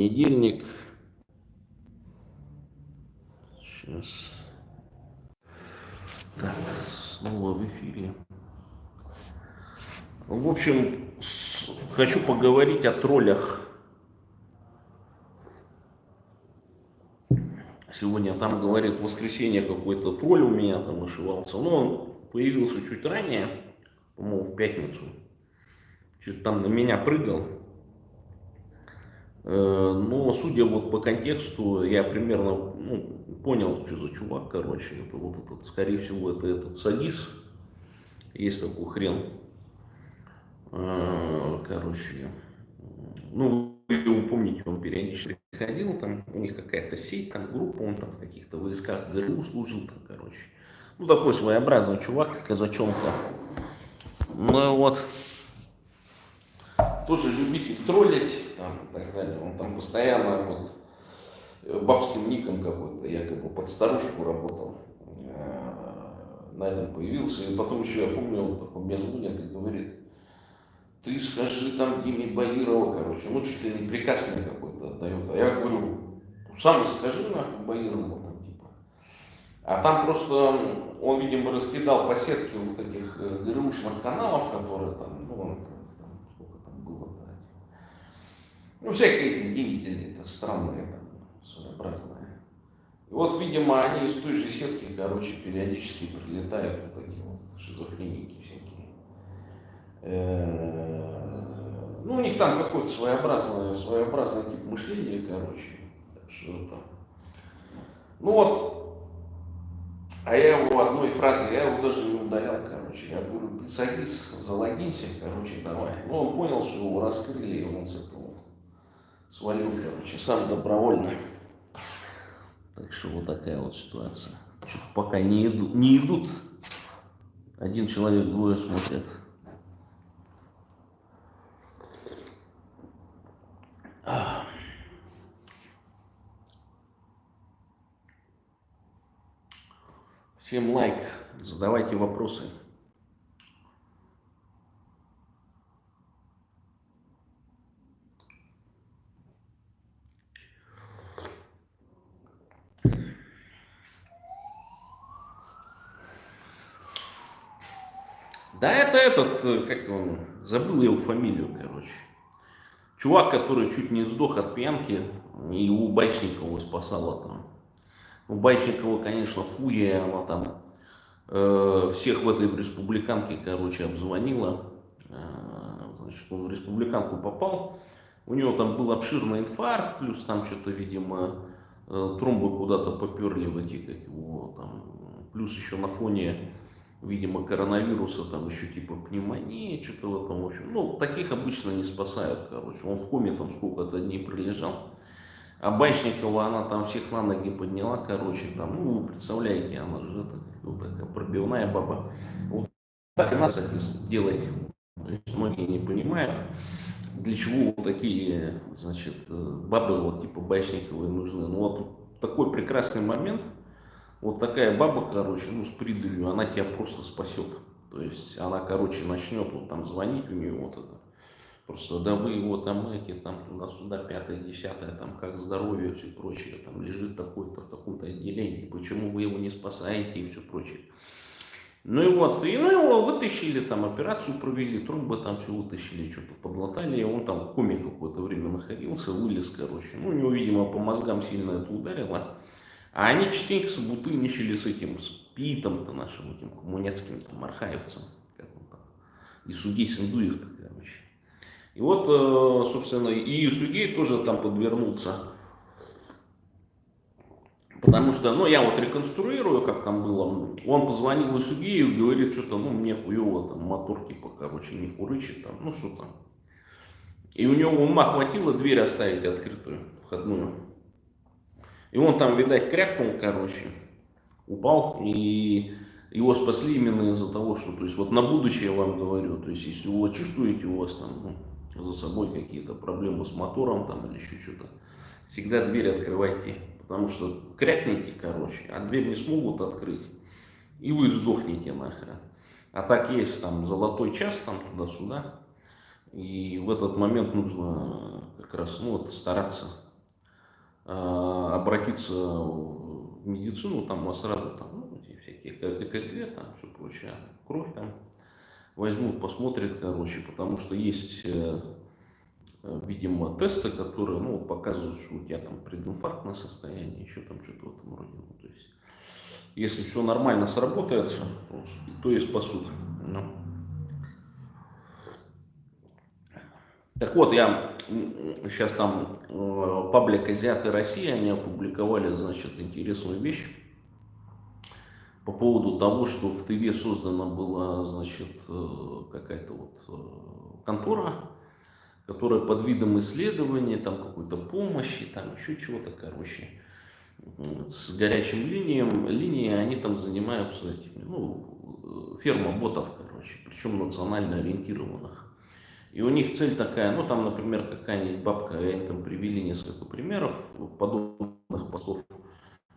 Понедельник. Сейчас. Так, снова в эфире. В общем, хочу поговорить о троллях. Сегодня там, говорит, в воскресенье какой-то тролль у меня там ошивался. Но он появился чуть ранее, по-моему, в пятницу. Что-то там на меня прыгал. Но, судя вот по контексту, я примерно понял, что за чувак, короче. Это вот этот, скорее всего, это этот садис. Есть такой хрен. Короче, ну, вы его помните, он периодически приходил, там у них какая-то сеть, там группа, он там в каких-то войсках ГРУ служил, там, короче. Ну, такой своеобразный чувак, казачонка. Ну, вот, тоже любитель троллить, там, и так далее. Он там постоянно под бабским ником какой-то, якобы под старушку работал. На этом появился. И потом еще, я помню, он такой мне звонит и говорит: ты скажи там Диме Баирову, короче, ну чуть ли не приказ мне какой-то отдает. А я говорю, сам и скажи нахуй Баирову, там, типа. А там просто он, видимо, раскидал по сетке вот этих ГРУшных каналов, которые там, там сколько там было-то. Ну, всякие эти деятели, это странные, там, своеобразные. И вот, видимо, они из той же сетки, короче, периодически прилетают вот такие вот шизофреники всякие. Ну, у них там какой-то своеобразный тип мышления, короче. Так что там. Ну вот, а я его одной фразой, я его даже не удалял, короче. Я говорю, ты садись, залогинься, короче, давай. Ну, он понял, что его раскрыли, и он с этого свалил, короче, сам добровольно. Так что вот такая вот ситуация. Что-то пока не идут. Один человек, двое смотрят. Всем лайк, задавайте вопросы. Да это этот, как он, забыл его фамилию, короче. Чувак, который чуть не сдох от пьянки, и у Байчникова спасала там. У Байчникова, конечно, фурия, она там всех в этой республиканке, короче, обзвонила. Значит, он в республиканку попал. У него там был обширный инфаркт, плюс там что-то, видимо, тромбы куда-то поперли в эти, как его там, плюс еще на фоне, видимо, коронавируса, там еще типа пневмонии, что-то в этом, в общем. Ну, таких обычно не спасают, короче. Он в коме там сколько-то дней пролежал. А Байчникова, она там всех на ноги подняла, короче, там, ну, вы представляете, она же вот такая пробивная баба. Вот так и надо, кстати, делать. То есть многие не понимают, для чего вот такие, значит, бабы вот типа Байчниковой нужны. Ну, вот такой прекрасный момент. Вот такая баба, короче, ну, с придурью, она тебя просто спасет. То есть она, короче, начнет вот там звонить у нее вот это. Просто, да вы его там эти, там туда-сюда, пятое, десятое, там как здоровье и все прочее, там лежит такой-то в таком-то отделении, почему вы его не спасаете и все прочее. Ну и вот, и ну, его вытащили, там операцию провели, тромбы там все вытащили, что-то подлатали, он там в коме какое-то время находился, вылез, короче. Ну, у него, видимо, по мозгам сильно это ударило. А они частенько собутыльничали с этим, с Питом-то нашим, этим коммунецким, там, архаевцем, как он там, и Сугей Сандуев-то, короче. И вот, собственно, и Сугей тоже там подвернулся. Потому что, ну, я вот реконструирую, как там было. Он позвонил Исугею, говорит, что-то, ну, мне хуево, там, мотор, типа, короче, не фурычит, там, ну, что там. И у него ума хватило дверь оставить открытую, входную. И он там, видать, крякнул, короче, упал, и его спасли именно из-за того, что, то есть, вот на будущее я вам говорю, то есть, если вы чувствуете у вас там, ну, за собой какие-то проблемы с мотором, там, или еще что-то, всегда дверь открывайте, потому что крякните, короче, а дверь не смогут открыть, и вы сдохнете нахрен. А так есть там золотой час, там туда-сюда, и в этот момент нужно как раз, ну, вот, стараться обратиться в медицину, там сразу там, ну, эти всякие ЭКГ, там все прочее, кровь там возьмут, посмотрят, короче, потому что есть, видимо, тесты, которые, ну, показывают, что у тебя там прединфарктное состояние, еще там что-то в этом роде. Ну, то есть, если все нормально сработает, то и спасут. Ну. Так вот, я сейчас там паблик «Азиаты России», они опубликовали, значит, интересную вещь по поводу того, что в Тыве создана была, значит, какая-то вот контора, которая под видом исследования, там какой-то помощи, там еще чего-то, короче, с горячим линией они там занимаются этими, ну, ферма ботов, короче, причем национально ориентированных. И у них цель такая, ну там, например, какая-нибудь бабка, они там привели несколько примеров подобных постов.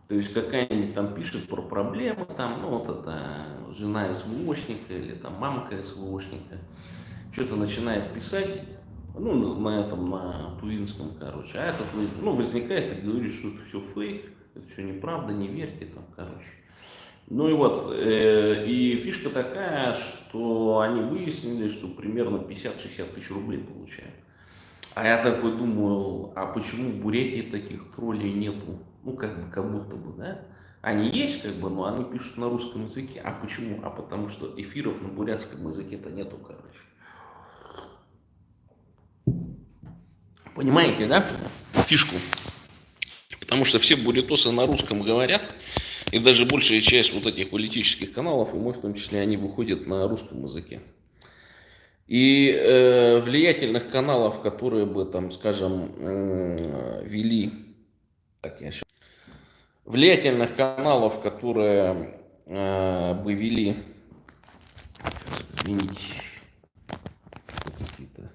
То есть какая-нибудь там пишет про проблемы, там, ну вот это жена СВОшника или там мамка СВОшника, что-то начинает писать, ну на этом, на тувинском, короче, а этот, ну, возникает и говорит, что это все фейк, это все неправда, не верьте там, короче. Ну и вот, и фишка такая, что они выяснили, что примерно 50-60 тысяч рублей получают. А я такой думаю, а почему в Бурятии таких троллей нету? Ну, как будто бы, да? Они есть, как бы, но они пишут на русском языке. А почему? А потому что эфиров на бурятском языке-то нету, короче. Понимаете, да? Фишку. Потому что все бурятосы на русском говорят, и даже большая часть вот этих политических каналов, и мой в том числе, они выходят на русском языке. И влиятельных каналов, которые бы там, скажем, вели, так я сейчас, влиятельных каналов, которые бы вели, извините, какие-то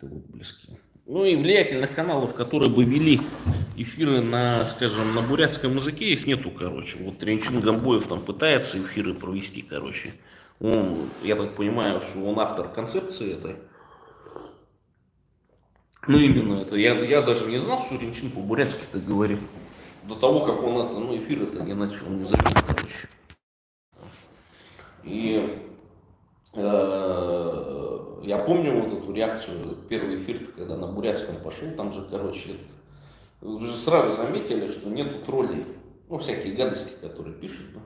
вот близкие. Ну и влиятельных каналов, которые бы вели эфиры на, скажем, на бурятском языке, их нету, короче. Вот Тренчин Гамбоев там пытается эфиры провести, короче. Он, я так понимаю, что он автор концепции этой. Ну именно это. Я даже не знал, что Ренчин по-бурятски-то говорит. До того, как он это, ну, эфир это не начал, не завел, короче. И я помню вот эту реакцию, первый эфир, когда на бурятском пошел, там же, короче, уже сразу заметили, что нету троллей. Ну, всякие гадости, которые пишут. Да.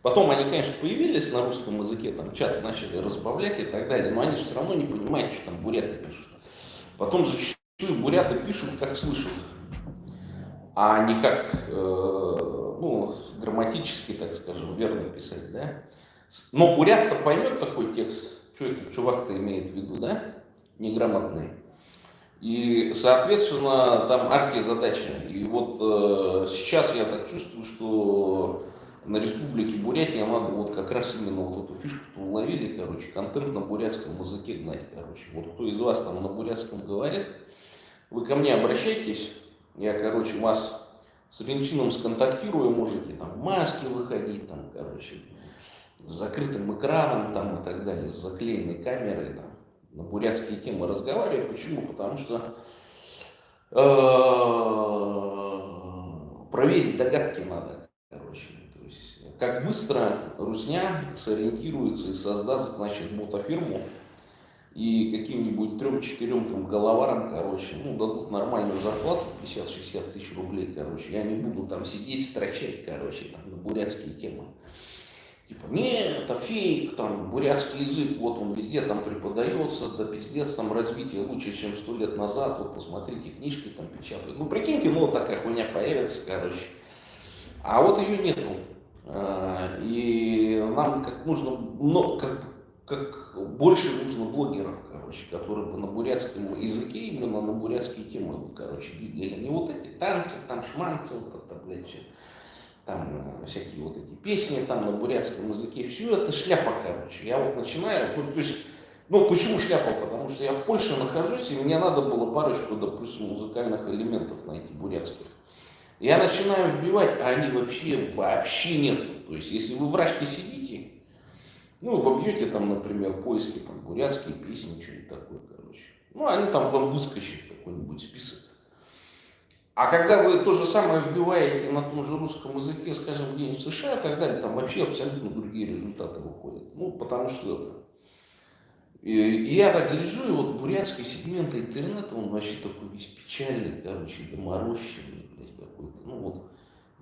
Потом они, конечно, появились на русском языке, там чат начали разбавлять и так далее, но они же все равно не понимают, что там буряты пишут. Потом зачастую буряты пишут, как слышат, а не как, ну, грамматически, так скажем, верно писать, да. Но бурят-то поймет такой текст, что этот чувак-то имеет в виду, да, неграмотный. И, соответственно, там архизадача. И вот сейчас я так чувствую, что на Республике Бурятия надо вот как раз именно вот эту фишку-то уловили, короче, контент на бурятском языке гнать, короче. Вот кто из вас там на бурятском говорит, вы ко мне обращайтесь, я, короче, вас с Ренчином сконтактирую, можете там в маске выходить, там, короче, с закрытым экраном там и так далее, с заклеенной камерой там. На бурятские темы разговаривать. Почему? Потому что проверить догадки надо, короче. То есть, как быстро русня сориентируется и создаст, значит, ботафирму и каким-нибудь 3-4 там головарам, короче, ну, дадут нормальную зарплату, 50-60 тысяч рублей, короче. Я не буду там сидеть, строчать, короче, там, на бурятские темы. Типа, нет, это фейк, там, бурятский язык, вот он везде там преподается, да пиздец, там, развитие лучше, чем 100 лет назад, вот посмотрите, книжки там печатают. Ну, прикиньте, ну, такая хуйня появится, короче. А вот ее нету. И нам как нужно, ну, как больше нужно блогеров, короче, которые бы на бурятском языке, именно на бурятские темы, короче, двигали. Не вот эти танцы, там, шманцы, вот это, блядь, все. Там всякие вот эти песни там на бурятском языке, все это шляпа, короче. Я вот начинаю, ну, то есть, ну, почему шляпа? Потому что я в Польше нахожусь, и мне надо было парочку, допустим, музыкальных элементов найти бурятских. Я начинаю вбивать, а они вообще нет. То есть, если вы в Рашке сидите, ну, вобьете там, например, поиски, там, бурятские песни, что-нибудь такое, короче. Ну, они там вам выскочат какой-нибудь список. А когда вы то же самое вбиваете на том же русском языке, скажем, где-нибудь в США и так далее, там вообще абсолютно другие результаты выходят. Ну, потому что это... И я так гляжу, и вот бурятский сегмент интернета, он вообще такой весь печальный, короче, доморощенный, блядь, какой-то. Ну вот,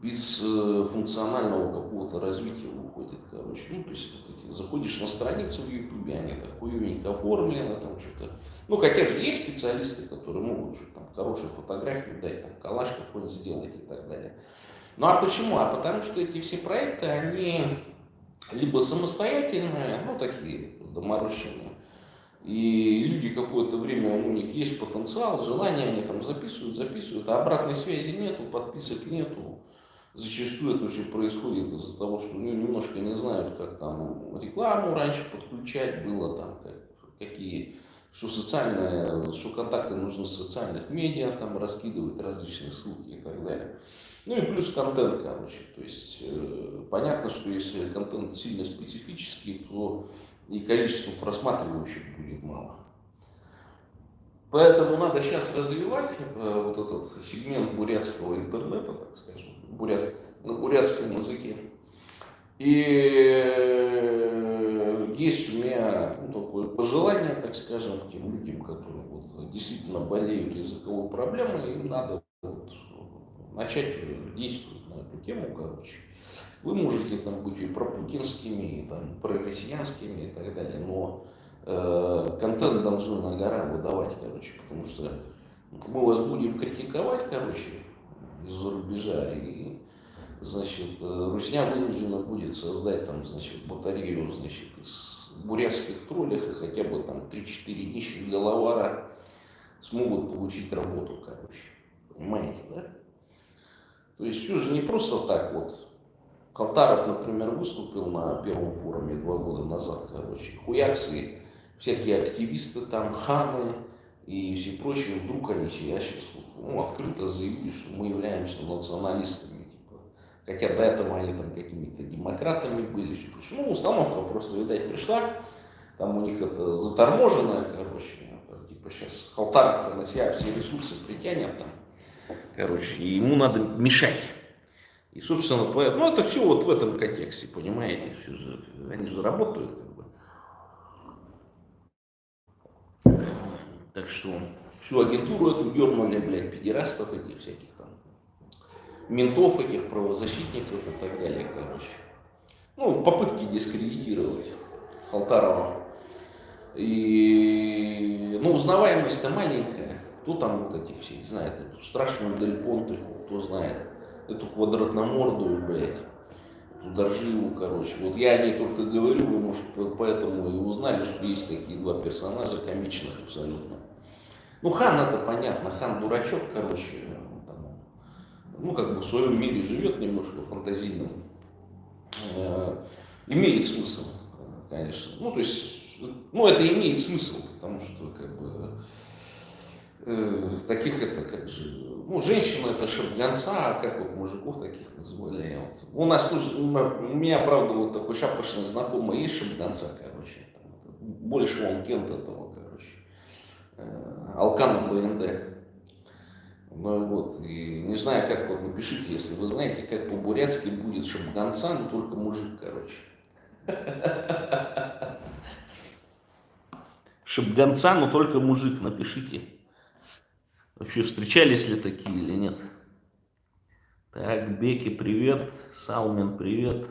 без функционального какого-то развития выходит, короче. Ну, то есть, вот такие, заходишь на страницу в Ютубе, они так уютненько оформлены, там что-то. Ну, хотя же есть специалисты, которые могут что-то там хорошую фотографию дать, там коллаж какой-нибудь сделать и так далее. Ну, а почему? А потому что эти все проекты, они либо самостоятельные, ну, такие доморощенные, и люди какое-то время, у них есть потенциал, желание, они там записывают, а обратной связи нету, подписок нету. Зачастую это все происходит из-за того, что ну, немножко не знают, как там рекламу раньше подключать было, там, какие, что социальные, что контакты нужны в социальных медиа, там раскидывать различные ссылки и так далее. Ну и плюс контент, короче. То есть понятно, что если контент сильно специфический, то и количество просматривающих будет мало. Поэтому надо сейчас развивать вот этот сегмент бурятского интернета, так скажем, на бурятском языке. И есть у меня ну, такое пожелание, так скажем, к тем людям, которые вот, действительно болеют языковой проблемой, им надо вот, начать действовать на эту тему, короче. Вы можете там быть и пропутинскими, и там пророссиянскими и так далее, но контент должны на гора выдавать, короче, потому что мы вас будем критиковать, короче, из-за рубежа, и, значит, русня вынуждена будет создать там, значит, батарею, значит, из бурятских троллях, и хотя бы там 3-4 нищих головара смогут получить работу, короче. Понимаете, да? То есть все же не просто так вот. Калтаров, например, выступил на первом форуме 2 года назад, короче. Хуяксы, всякие активисты там, ханы и все прочие, вдруг они себя сейчас ну, открыто заявили, что мы являемся националистами. Типа. Хотя до этого они там какими-то демократами были. Все прочее. Ну, установка просто, видать, пришла. Там у них это заторможено, короче. Типа сейчас Калтаров-то на себя все ресурсы притянет там. Короче, и ему надо мешать. И, собственно, поэтому, ну, это все вот в этом контексте, понимаете, все же, они же работают, как бы. Так что всю агентуру эту дернули, блядь, педерастов этих всяких там, ментов этих, правозащитников и так далее, короче. Ну, в попытке дискредитировать Халтарова. И, ну, узнаваемость-то маленькая. Кто там вот этих всех знает? Эту страшную Дель Понте, кто знает? Эту квадратномордую, блядь, эту Дорживу, короче. Вот я о ней только говорю, вы, может, поэтому и узнали, что есть такие два персонажа комичных абсолютно. Ну, Хан это понятно, Хан дурачок, короче, там, ну, как бы в своем мире живет немножко фантазийным. Имеет смысл, конечно. Ну, то есть, ну, это имеет смысл, потому что, как бы, таких это как же, ну, женщина это шапганца, а как вот мужиков таких называли. Вот. У нас тоже, у меня, правда, вот такой шапочный знакомый есть шапганца, короче. Там, больше он кент этого, короче. Алкана БНД. Ну вот, и не знаю, как вот напишите, если вы знаете, как по-бурятски будет шапганца, но только мужик, короче. Шапганца, но только мужик, напишите. Вообще встречались ли такие или нет? Так, Беки, привет. Салмин, привет.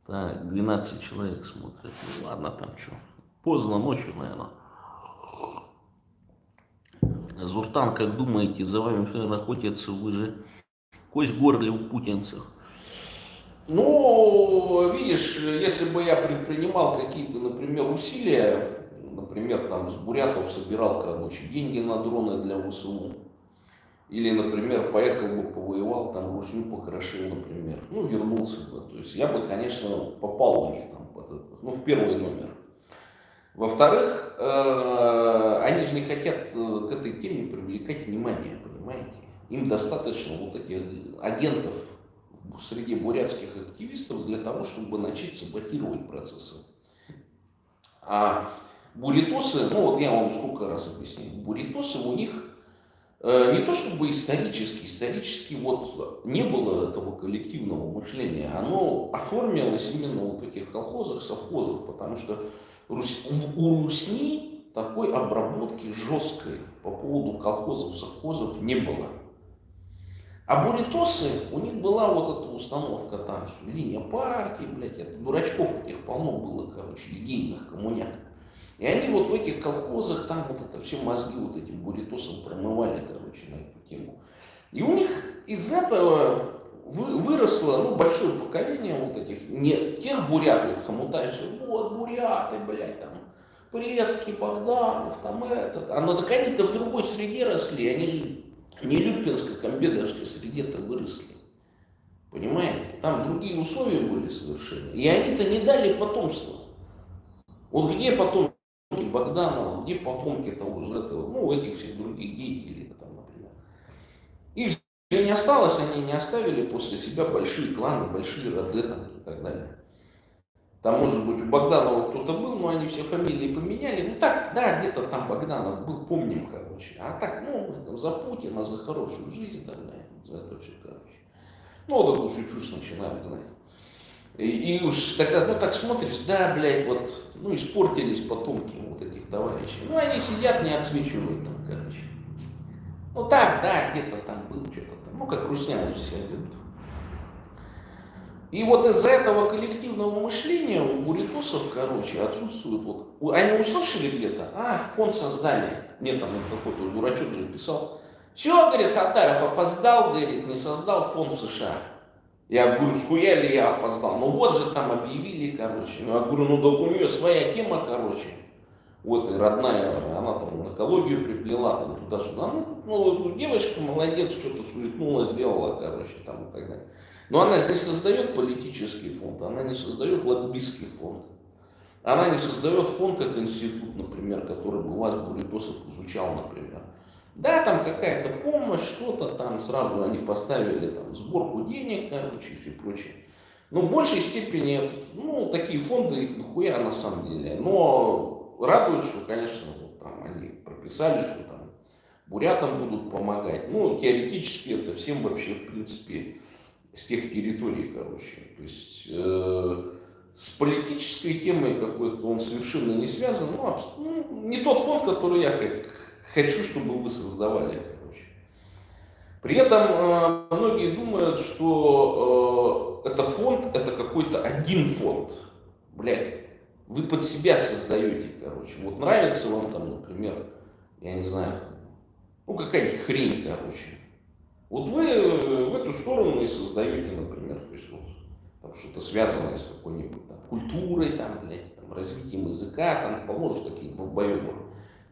Так, 12 человек смотрят. Ну ладно, там что. Поздно ночью, наверное. Зуртан, как думаете, за вами охотятся, вы же кость в горле у путинцев? Ну, видишь, если бы я предпринимал какие-то, например, усилия, например, там с бурятов собирал, короче, деньги на дроны для ВСУ, или, например, поехал бы, повоевал, там, русню покрошил, например, ну, вернулся бы, то есть я бы, конечно, попал у них там под это, ну, в первый номер. Во-вторых, они же не хотят к этой теме привлекать внимание, понимаете? Им достаточно вот этих агентов среди бурятских активистов для того, чтобы начать саботировать процессы. А буритосы, ну вот я вам сколько раз объяснил, буритосы у них Не то чтобы исторически вот не было этого коллективного мышления, оно оформилось именно вот в таких колхозах, совхозах, потому что у Русни такой обработки жесткой по поводу колхозов, совхозов не было. А буритосы, у них была вот эта установка там, что линия партии, блядь, это, дурачков этих полно было, короче, идейных коммуняк. И они вот в этих колхозах, там вот это все мозги вот этим буритосам промывали, короче, на эту тему. И у них из этого выросло, ну, большое поколение вот этих, не тех бурятов, вот хомутаются, вот буряты, блядь, там, предки Богданов, там этот. А ну так они-то в другой среде росли, они же не Люпинско-Комбедовской среде-то выросли. Понимаете? Там другие условия были совершенно. И они-то не дали потомства. Вот где потомки Богданова, где потомки того же этого, ну, этих всех других деятелей, там, например. Их же не осталось, они не оставили после себя большие кланы, большие роды там, и так далее. Там, может быть, у Богданова кто-то был, но они все фамилии поменяли. Ну так, да, где-то там Богданов был, помним, короче. А так, ну, там, за Путина, за хорошую жизнь, там, да, за это все, короче. Ну, вот эту всю чушь начинаем гнать. И уж тогда, ну, так смотришь, да, блядь, вот, ну, испортились потомки вот этих товарищей. Ну, они сидят, не отсвечивают там, короче. Ну, так, да, где-то там был, что-то там. Ну, как русняне же себя ведут. И вот из-за этого коллективного мышления у буритосов, короче, отсутствует вот... Они услышали где-то, фонд создали. Мне там какой-то дурачок же писал. Все, говорит, Хаттаров опоздал, говорит, не создал фонд в США. Я говорю, схуя ли я опоздал? Ну вот же там объявили, короче. Я говорю, ну да у нее своя тема, короче. Вот и родная, она там онкологию приплела, там туда-сюда. Ну, девочка молодец, что-то суетнула, сделала, короче, там и так далее. Но она не создает политический фонд, она не создает лоббистский фонд. Она не создает фонд как институт, например, который бы вас, буритосов, изучал, например. Да, там какая-то помощь, что-то там, сразу они поставили там сборку денег, короче, и все прочее. Но в большей степени, ну, такие фонды, их нахуя на самом деле. Но радует, что, конечно, вот там они прописали, что там бурятам будут помогать. Ну, теоретически это всем вообще, в принципе, с тех территорий, короче. То есть с политической темой какой-то он совершенно не связан. Ну, не тот фонд, который я хочу, чтобы вы создавали, короче. При этом многие думают, что это фонд, это какой-то один фонд. Блядь, вы под себя создаете, короче. Вот нравится вам там, например, я не знаю, ну какая-нибудь хрень, короче. Вот вы в эту сторону и создаете, например, то есть вот там что-то связанное с какой-нибудь там культурой, там, блядь, там, развитием языка, там, поможешь такие долбоебы.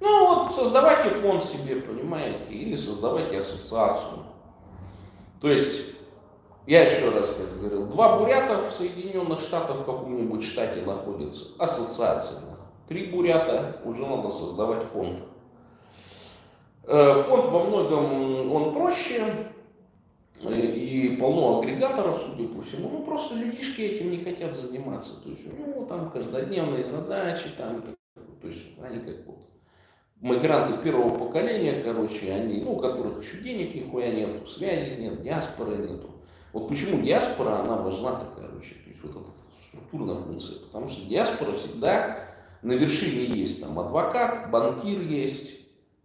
Ну вот создавайте фонд себе, понимаете, или создавайте ассоциацию. То есть, я еще раз как говорил, 2 бурята в Соединенных Штатах в каком-нибудь штате находятся, ассоциация. 3 бурята, уже надо создавать фонд. Фонд во многом, он проще, и полно агрегаторов, судя по всему. Ну, просто людишки этим не хотят заниматься. То есть у него там каждодневные задачи, там, то есть они как вот мигранты первого поколения, короче, они, ну, у которых еще денег нихуя нету, связи нет, диаспоры нету. Вот почему диаспора, она важна-то, короче, то есть вот эта структурная функция. Потому что диаспора всегда на вершине есть. Там адвокат, банкир есть,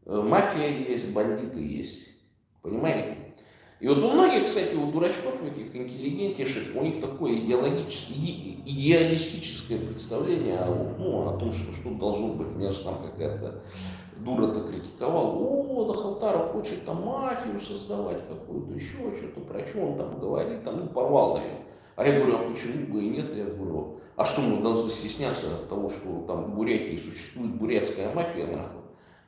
мафия есть, бандиты есть. Понимаете? И вот у многих, кстати, у дурачков, этих интеллигентишек, у них такое идеалистическое представление о том, что должно быть. Меня же там какая-то дура-то критиковала. О, да Халтаров хочет там мафию создавать какую-то, еще что-то, про что он там говорит, там, ну, порвал ее. А я говорю, а почему бы и нет? Я говорю, а что мы должны стесняться от того, что там в Бурятии существует бурятская мафия, нахуй?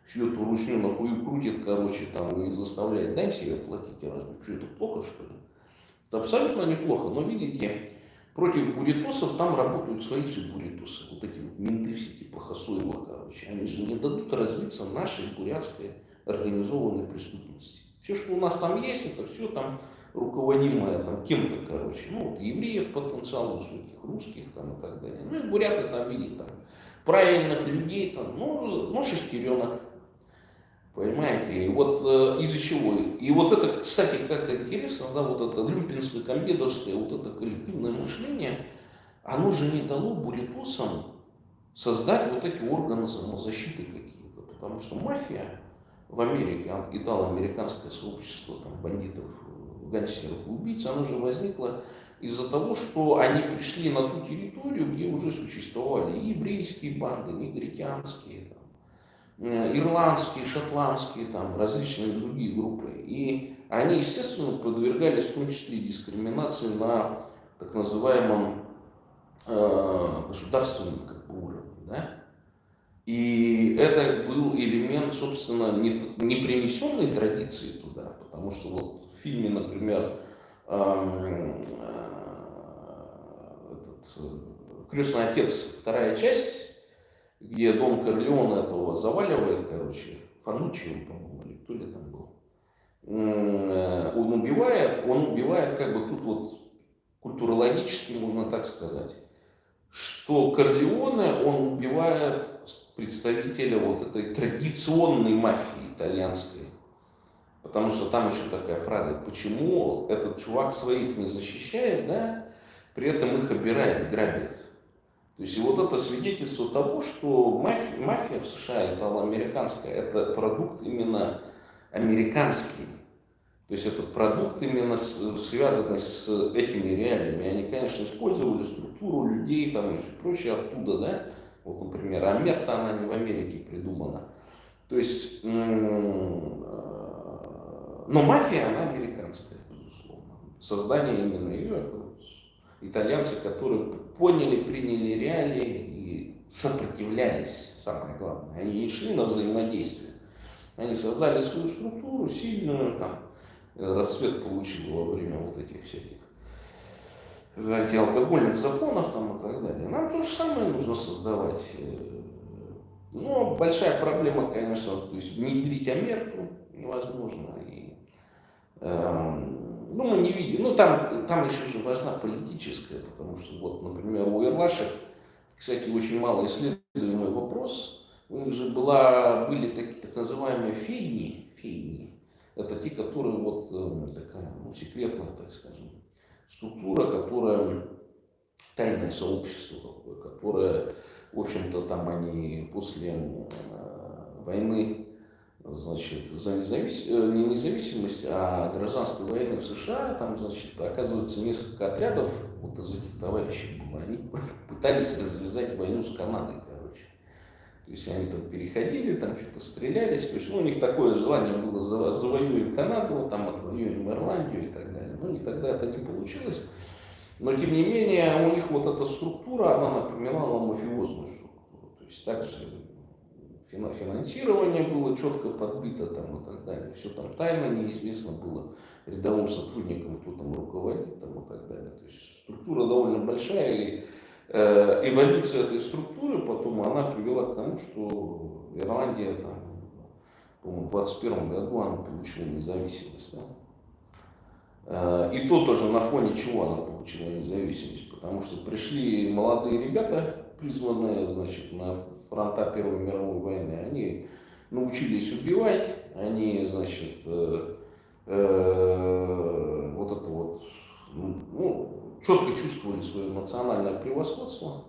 Всю эту русню нахуй крутит, короче, там, и заставляет дань себе платить. Я разве что это плохо, что ли? Это абсолютно неплохо, но видите, против буритосов там работают свои же буритосы. Вот эти вот менты все типа Хасуева, короче. Они же не дадут развиться нашей бурятской организованной преступности. Все, что у нас там есть, это все там руководимое там кем-то, короче. Ну, вот евреев потенциал высоких, русских там и так далее. Ну и буряты там видят там правильных людей, там, ну шестеренок. Понимаете? И вот из-за чего? И вот это, кстати, как интересно, да, вот это люмпинское, комбедовское, вот это коллективное мышление, оно же не дало буритосам создать вот эти органы самозащиты какие-то. Потому что мафия в Америке, итало-американское сообщество там, бандитов, гангстеров и убийц, оно же возникло из-за того, что они пришли на ту территорию, где уже существовали и еврейские банды, негритянские, ирландские, шотландские, там, различные другие группы. И они, естественно, подвергались в том числе и дискриминации на так называемом государственном как бы, уровне. Да? И это был элемент, собственно, не принесенной традиции туда, потому что вот в фильме, например, «Крестный отец», вторая часть, где Дон Корлеоне этого заваливает, короче, Фануччи, по-моему, или кто ли там был, он убивает как бы тут вот культурологически, можно так сказать, что Корлеоне, он убивает представителя вот этой традиционной мафии итальянской. Потому что там еще такая фраза, почему этот чувак своих не защищает, да, при этом их обирает, грабит. То есть и вот это свидетельство того, что мафия в США, итало-американская, это продукт именно американский. То есть это продукт именно связанный с этими реалиями. Они, конечно, использовали структуру людей там, и все прочее оттуда, да. Вот, например, Амерта, она не в Америке придумана. То есть, но мафия, она американская, безусловно. Создание именно ее, это вот итальянцы, которые поняли, приняли реалии и сопротивлялись, самое главное. Они не шли на взаимодействие. Они создали свою структуру, сильную, там, расцвет получил во время вот этих всяких антиалкогольных законов там, и так далее. Нам то же самое нужно создавать. Но большая проблема, конечно, то есть внедрить Америку невозможно. И, ну, мы не видим. Ну, там еще же важна политическая, потому что, вот, например, у ирлашек, кстати, очень мало исследуемый вопрос. У них же были такие так называемые фейни. Это те, которые вот такая, ну, секретная, так скажем, структура, которая тайное сообщество такое, которое, в общем-то, там они после войны, значит, за не независимость, а гражданской войны в США, там, значит, оказывается, несколько отрядов вот из этих товарищей было, они пытались развязать войну с Канадой, короче. То есть они там переходили, там что-то стрелялись, то есть, ну, у них такое желание было завоюем Канаду, там отвоюем Ирландию и так далее. Но у них тогда это не получилось. Но, тем не менее, у них вот эта структура, она напоминала мафиозную структуру. То есть также финансирование было четко подбито там, и так далее. Все там тайно, неизвестно было рядовым сотрудникам, кто там руководит там, и так далее. То есть структура довольно большая, и эволюция этой структуры потом она привела к тому, что Ирландия там, по-моему, в 21 году она получила независимость. Да? И то тоже на фоне чего она получила независимость, потому что пришли молодые ребята, призванные, значит, на фронта Первой мировой войны, они научились убивать, они, значит, вот это вот, ну, четко чувствовали свое национальное превосходство.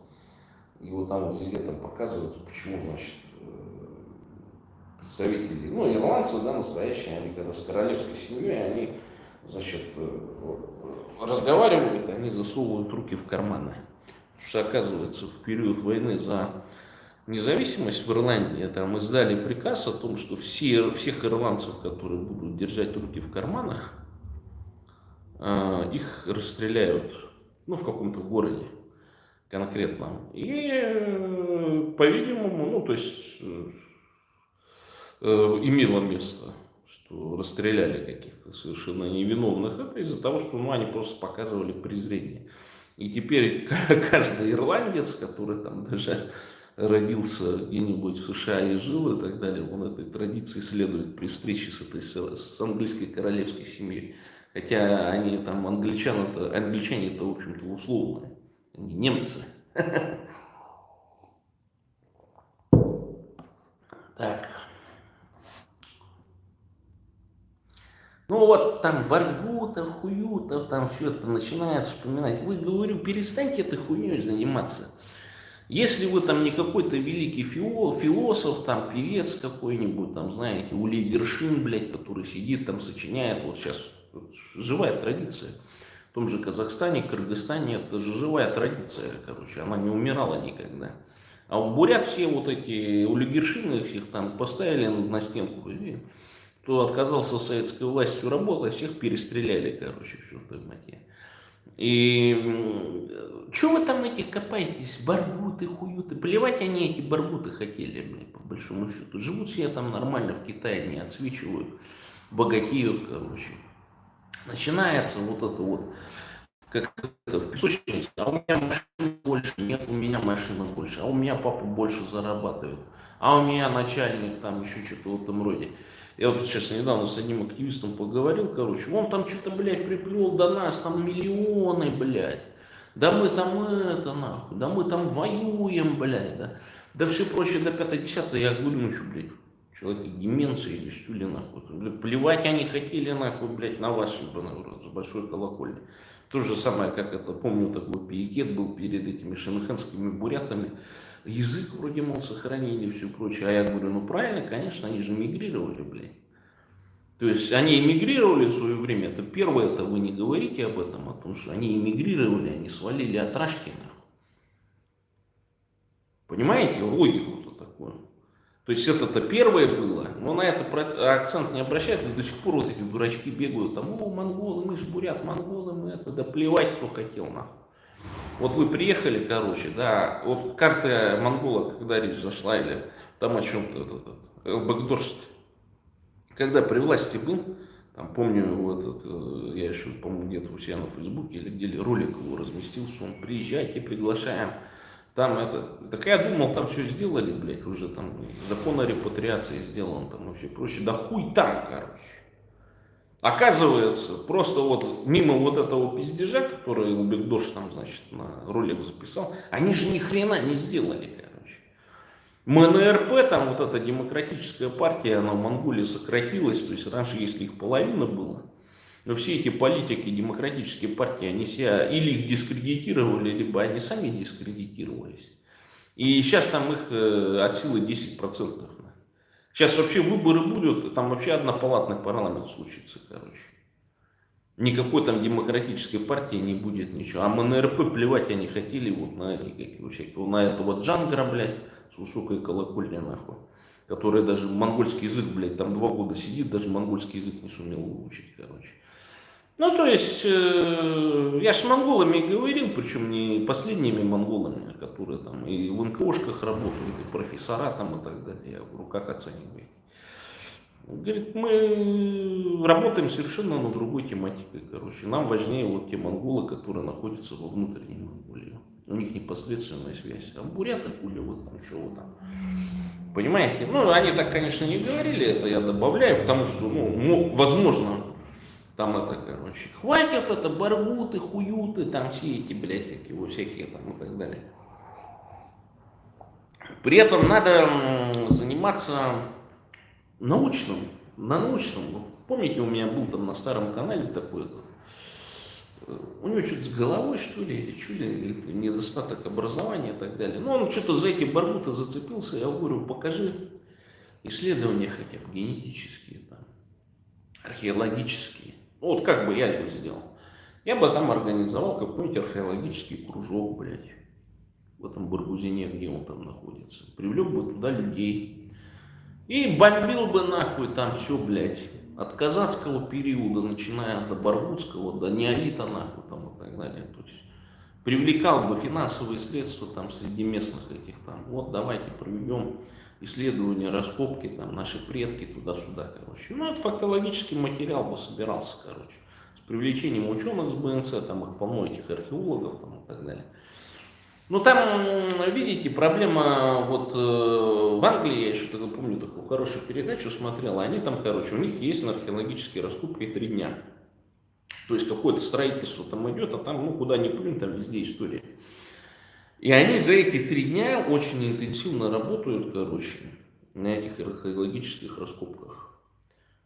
И вот там везде там показывают, почему, значит, представители, ну, ирландцы, да, настоящие, они когда с королевской семьей, они, значит, разговаривают, они засовывают руки в карманы. Потому что, оказывается, в период войны за независимость в Ирландии там издали приказ о том, что всех ирландцев, которые будут держать руки в карманах, их расстреляют, ну, в каком-то городе конкретном. И, по-видимому, ну, то есть, имело место, что расстреляли каких-то совершенно невиновных. Это из-за того, что, ну, они просто показывали презрение. И теперь каждый ирландец, который там даже родился где-нибудь в США и жил и так далее, он этой традиции следует при встрече с английской королевской семьей. Хотя они там англичане-то, в общем-то, условные, они немцы. Так. Ну вот там Баргутов, Хуютов, там все это начинает вспоминать. Вы, говорю, перестаньте этой хуйней заниматься. Если вы там не какой-то великий философ, там, певец какой-нибудь, там, знаете, Улей Гершин, блядь, который сидит там, сочиняет, вот сейчас вот, живая традиция. В том же Казахстане, Кыргызстане, это же живая традиция, короче, она не умирала никогда. А у бурят все вот эти улигершины, их всех там поставили на стенку, и кто отказался советской властью работать, всех перестреляли, короче, в чертовой матери. И что вы там этих копаетесь, баргуты, хуюты? Плевать они эти баргуты хотели, блядь, по большому счету. Живут себе там нормально в Китае, не отсвечивают, богатеют, короче. Начинается вот это вот, как это, в песочнице, а у меня машины больше, нет, у меня машины больше, а у меня папа больше зарабатывает, а у меня начальник там еще что-то в этом роде. Я вот сейчас недавно с одним активистом поговорил, короче, он там что-то, блядь, приплел до нас, там миллионы, блядь. Да мы там это, нахуй, да мы там воюем, блядь, да. Да все прочее до 5-10, я говорю, ну что, блядь, человек деменция или что ли, нахуй. Блядь, плевать они хотели, нахуй, блядь, на вас, ебаный рот, с большой колокольни. То же самое, как это, помню, такой пиетет был перед этими шенехенскими бурятами. Язык вроде, мол, сохранили и все прочее. А я говорю, ну правильно, конечно, они же мигрировали, блядь. То есть они эмигрировали в свое время. Это первое, это вы не говорите об этом, о том, что они эмигрировали, они свалили от Рашкина. Понимаете, логику-то такую. То есть это-то первое было, но на это акцент не обращают, и до сих пор вот эти дурачки бегают, там, о, монголы, мы ж бурят, монголы, мы это, да плевать, кто хотел, нахуй. Вот вы приехали, короче, да, вот карта монгола, когда речь зашла, или там о чем-то, Элбекдоршт, когда при власти был, там, помню, вот этот, я еще, помню, где-то у себя на Фейсбуке или где-то ролик его разместил, что он, приезжайте, приглашаем, там это, так я думал, там все сделали, блядь, уже там закон о репатриации сделан, там и все прочее, да хуй там, короче. Оказывается, просто вот мимо вот этого пиздежа, который Улбекдош там, значит, на ролик записал, они же ни хрена не сделали, короче. МНРП, там вот эта демократическая партия, она в Монголии сократилась, то есть раньше, если их половина было, но все эти политики демократические партии, они себя или их дискредитировали, либо они сами дискредитировались. И сейчас там их от силы 10%. Сейчас вообще выборы будут, там вообще однопалатный парламент случится, короче. Никакой там демократической партии не будет ничего. А МНРП плевать они хотели вот на эти какие всякие, на этого Джангара, блядь, с высокой колокольни, нахуй. Который даже монгольский язык, блядь, там 2 года сидит, даже монгольский язык не сумел выучить, короче. Ну, то есть, я ж с монголами говорил, причем не последними монголами, которые там и в НКОшках работают, и профессора там и так далее. Я говорю, как оцениваете? Говорит, мы работаем совершенно на другой тематике, короче. Нам важнее вот те монголы, которые находятся во внутренней Монголии. У них непосредственная связь. А буряты, хули вот там, что вы там. Понимаете? Ну, они так, конечно, не говорили, это я добавляю, потому что, ну возможно, там это, короче, хватит это, баргуты, хуюты, там все эти, блядь, всякие там и так далее. При этом надо заниматься научным, на научном. Помните, у меня был там на старом канале такой, у него что-то с головой, что ли, или недостаток образования и так далее. Ну, он что-то за эти баргуты зацепился, я говорю, покажи исследования хотя бы генетические, там, археологические. Вот как бы я это сделал. Я бы там организовал какой-нибудь археологический кружок, блядь, в этом Баргузине, где он там находится. Привлек бы туда людей. И бомбил бы нахуй там все, блядь, от казацкого периода, начиная до баргутского, до неолита нахуй там и так далее. То есть привлекал бы финансовые средства там среди местных этих там. Вот давайте проведем исследования, раскопки, там, наши предки, туда-сюда, короче. Ну, это фактологический материал бы собирался, короче. С привлечением ученых с БНЦ, там их полно, этих археологов, там, и так далее. Ну, там, видите, проблема, вот в Англии, я еще тогда помню, такую хорошую передачу смотрел, они там, короче, у них есть на археологические раскопки 3 дня. То есть, какое-то строительство там идет, а там, ну, куда ни плюнь, там везде история. И они за эти 3 дня очень интенсивно работают, короче, на этих археологических раскопках.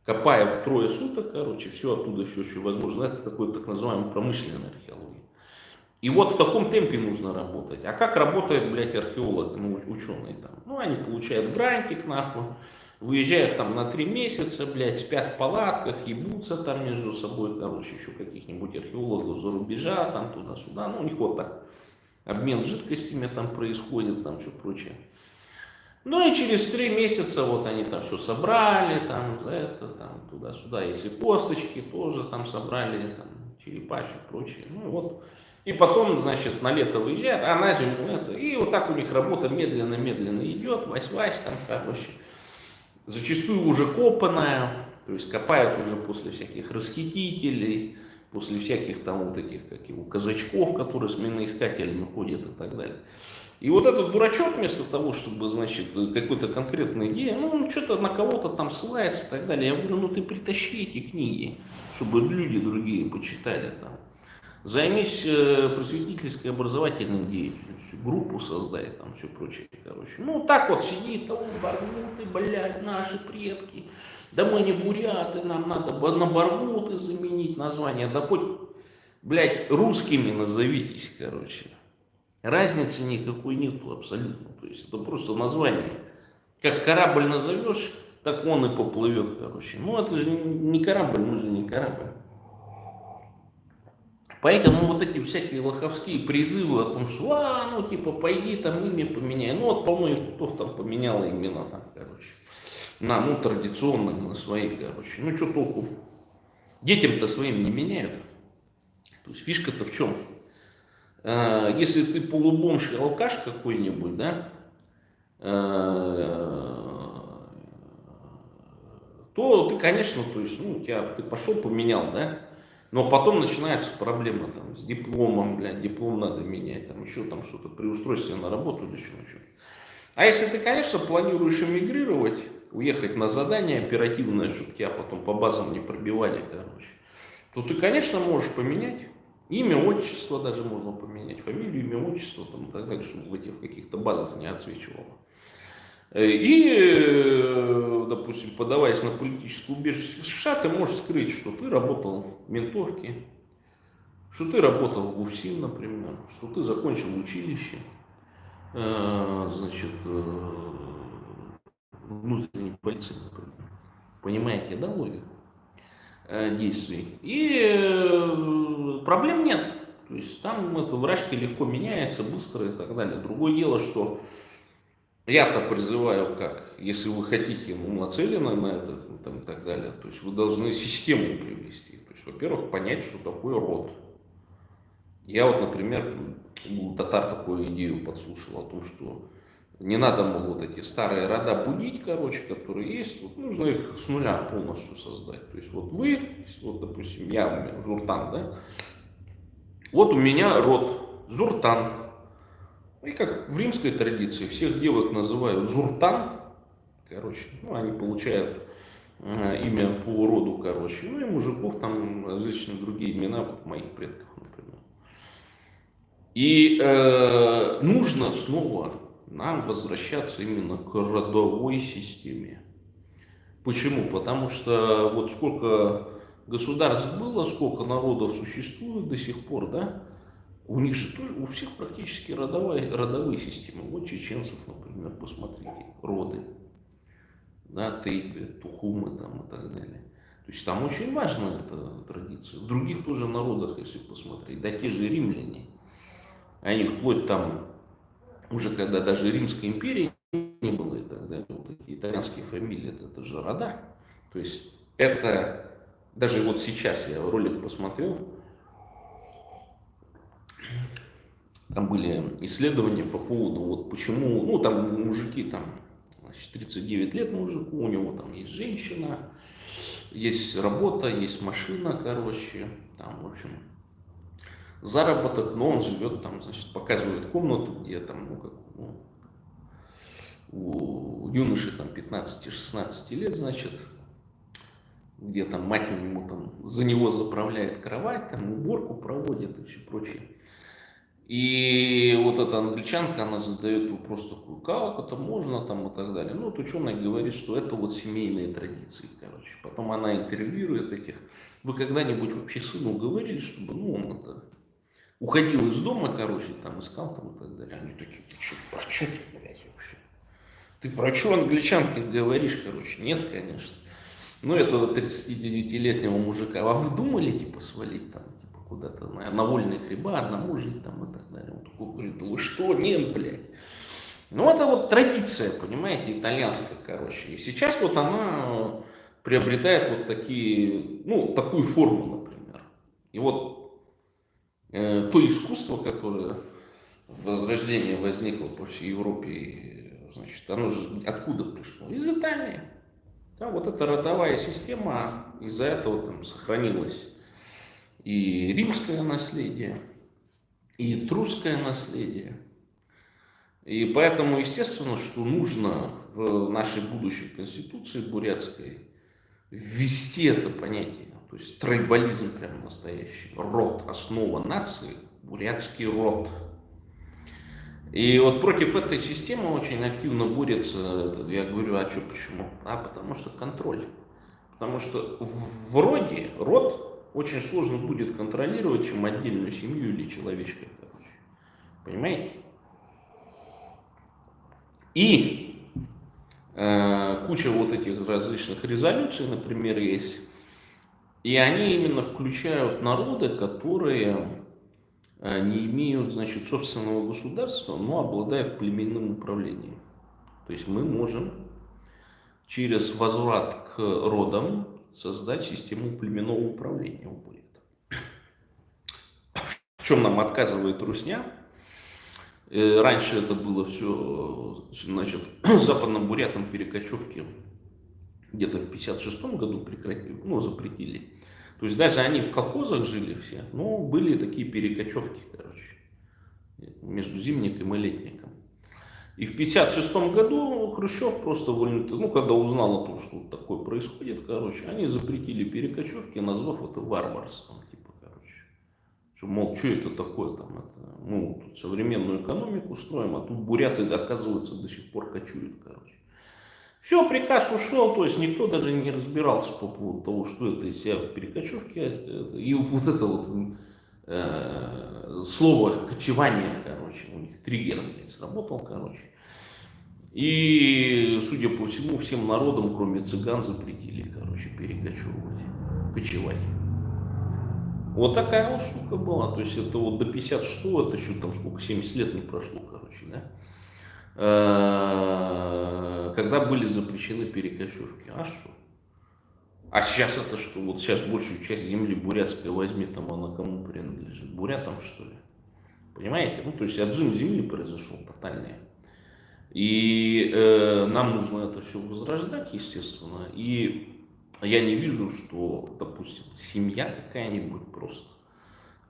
Копают трое суток, короче, все оттуда, все, что возможно. Это такой так называемый промышленная археология. И вот в таком темпе нужно работать. А как работает, блядь, археолог, ну, ученый там? Ну, они получают грантик, нахуй, выезжают там на 3 месяца, блядь, спят в палатках, ебутся там между собой, короче, еще каких-нибудь археологов за рубежа, там, туда-сюда. Ну, у них вот так обмен жидкостями там происходит, там, все прочее. Ну и через 3 месяца вот они там все собрали, там за это, там туда-сюда, если косточки тоже там собрали, там черепа, все прочее. Ну вот. И потом, значит, на лето выезжают, а на зиму это. И вот так у них работа медленно-медленно идет, вась-вась там, короче. Зачастую уже копанная, то есть копают уже после всяких расхитителей, после всяких там вот этих, как его, казачков, которые с миноискателями ходят и так далее. И вот этот дурачок вместо того, чтобы, значит, какой-то конкретной идеи, ну, он что-то на кого-то там ссылается и так далее. Я говорю, ну ты притащи эти книги, чтобы люди другие почитали там. Займись просветительской образовательной деятельностью, группу создай, там все прочее, короче. Ну, так вот сидит, а баргуты, блядь, наши предки. Да мы не буряты, нам надо на баргуты заменить название. Да хоть, блядь, русскими назовитесь, короче. Разницы никакой нету абсолютно. То есть это просто название. Как корабль назовешь, так он и поплывет, короче. Ну, это же не корабль, мы же не корабль. Поэтому вот эти всякие лоховские призывы о том, что, ну, типа, пойди там имя поменяй. Ну, вот полно институтов там поменяло имена там, короче. Ну, традиционные, на свои, короче. Ну, что толку? Детям-то своим не меняют. То есть фишка-то в чем? Если ты полубомж и алкаш какой-нибудь, да, то ты, конечно, то есть, ну, ты пошел, поменял, да, но потом начинаются проблемы там с дипломом, блядь, диплом надо менять, там еще там что-то при устройстве на работу или что-то. А если ты, конечно, планируешь эмигрировать, уехать на задание оперативное, чтобы тебя потом по базам не пробивали, короче, то ты, конечно, можешь поменять. Имя, отчество даже можно поменять, фамилию, имя, отчество там, и так далее, чтобы в этих каких-то базах не отсвечивало. И, допустим, подаваясь на политическое убежище в США, ты можешь скрыть, что ты работал в ментовке, что ты работал в УФСИН, например, что ты закончил училище, значит, внутренней полиции, например. Понимаете, да, логику действий? И проблем нет. То есть там это вражки легко меняется, быстро и так далее. Другое дело, что я-то призываю как, если вы хотите нацелены на это там, и так далее, то есть вы должны систему привести. То есть, во-первых, понять, что такое род. Я вот, например, у татар такую идею подслушал о том, что не надо, мол, вот эти старые рода будить, короче, которые есть, вот нужно их с нуля полностью создать. То есть вот вы, вот, допустим, я, у меня Зуртан, да, вот у меня род Зуртан. И как в римской традиции всех девок называют Зуртан, короче, ну, они получают имя по роду, короче, ну и мужиков там различные другие имена, вот моих предков, например. И нужно снова нам возвращаться именно к родовой системе. Почему? Потому что вот сколько государств было, сколько народов существует до сих пор, да, у них же у всех практически родовые системы. Вот чеченцев, например, посмотрите, роды, да, Тейпе, Тухумы там и так далее. То есть там очень важна эта традиция. В других тоже народах, если посмотреть, да, те же римляне, они вплоть там, уже когда даже Римской империи не было и так далее, вот эти итальянские фамилии, это же рода. То есть это, даже вот сейчас я ролик посмотрел, там были исследования по поводу, вот почему, ну там мужики, там, значит, 39 лет мужику, у него там есть женщина, есть работа, есть машина, короче, там, в общем, заработок, но он живет там, значит, показывает комнату, где там, ну, как, ну, у юноши там 15-16 лет, значит, где там мать у него там за него заправляет кровать, там уборку проводит и все прочее. И вот эта англичанка, она задает вопрос такой, как это можно там и так далее. Ну, вот ученый говорит, что это вот семейные традиции, короче. Потом она интервьюирует этих. Вы когда-нибудь вообще сыну говорили, чтобы, ну, он это, уходил из дома, короче, там, искал там и так далее. Они такие, ты что, про что ты, блядь, вообще? Ты про что англичанке говоришь, короче? Нет, конечно. Ну, этого 39-летнего мужика. А вы думали, типа, свалить там, типа, куда-то на вольные хлеба, одному жить там и так далее? Он такой говорит, да вы что? Нет, блядь. Ну, это вот традиция, понимаете, итальянская, короче. И сейчас вот она приобретает вот такие, ну, такую форму, например. И вот то искусство, которое в Возрождении возникло по всей Европе, значит, оно же откуда пришло? Из Италии. Да, вот эта родовая система, из-за этого там сохранилась и римское наследие, и этрусское наследие. И поэтому, естественно, что нужно в нашей будущей конституции бурятской ввести это понятие. То есть трайбализм прям настоящий. Род, основа нации, бурятский род. И вот против этой системы очень активно борется, я говорю, а что, почему? А потому что контроль. Потому что в роде, род очень сложно будет контролировать, чем отдельную семью или человечка, короче. Понимаете? И куча вот этих различных резолюций, например, есть. И они именно включают народы, которые не имеют, значит, собственного государства, но обладают племенным управлением. То есть мы можем через возврат к родам создать систему племенного управления у бурятов. В чем нам отказывает Русня? Раньше это было все, значит, западным бурятам перекочевки где-то в 1956 году прекратили, ну, запретили. То есть даже они в колхозах жили все, но были такие перекочевки, короче, между зимником и летником. И в 1956 году Хрущев просто, ну, когда узнал о том, что вот такое происходит, короче, они запретили перекочевки, назвав это варварством, типа, короче. Что, мол, что это такое там, это, ну, тут современную экономику строим, а тут буряты, оказывается, до сих пор кочуют, короче. Все, приказ ушел, то есть никто даже не разбирался по поводу того, что это из себя перекочевки. И вот это вот слово кочевание, короче, у них триггер, блядь, сработал, короче. И, судя по всему, всем народам, кроме цыган, запретили, короче, перекочевывать, кочевать. Вот такая вот штука была. То есть это вот до 56-го, это еще там сколько, 70 лет не прошло, короче, да? Когда были запрещены перекочевки. А что? А сейчас это что? Вот сейчас большую часть земли бурятской возьми, там она кому принадлежит? Бурятам, что ли? Понимаете? Ну, то есть отжим земли произошел тотальный. И нам нужно это все возрождать, естественно. И я не вижу, что, допустим, семья какая-нибудь просто,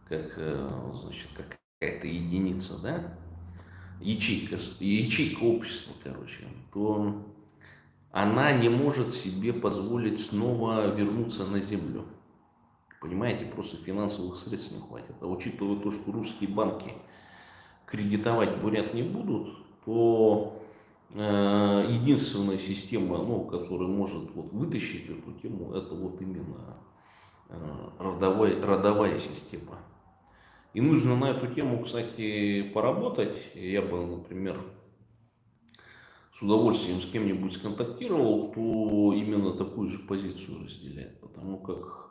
как, значит, какая-то единица, да, ячейка общества, короче, то она не может себе позволить снова вернуться на землю. Понимаете, просто финансовых средств не хватит. А учитывая то, что русские банки кредитовать бурят не будут, то единственная система, ну, которая может вот вытащить эту тему, это вот именно родовая система. И нужно на эту тему, кстати, поработать. Я бы, например, с удовольствием с кем-нибудь сконтактировал, кто именно такую же позицию разделяет. Потому как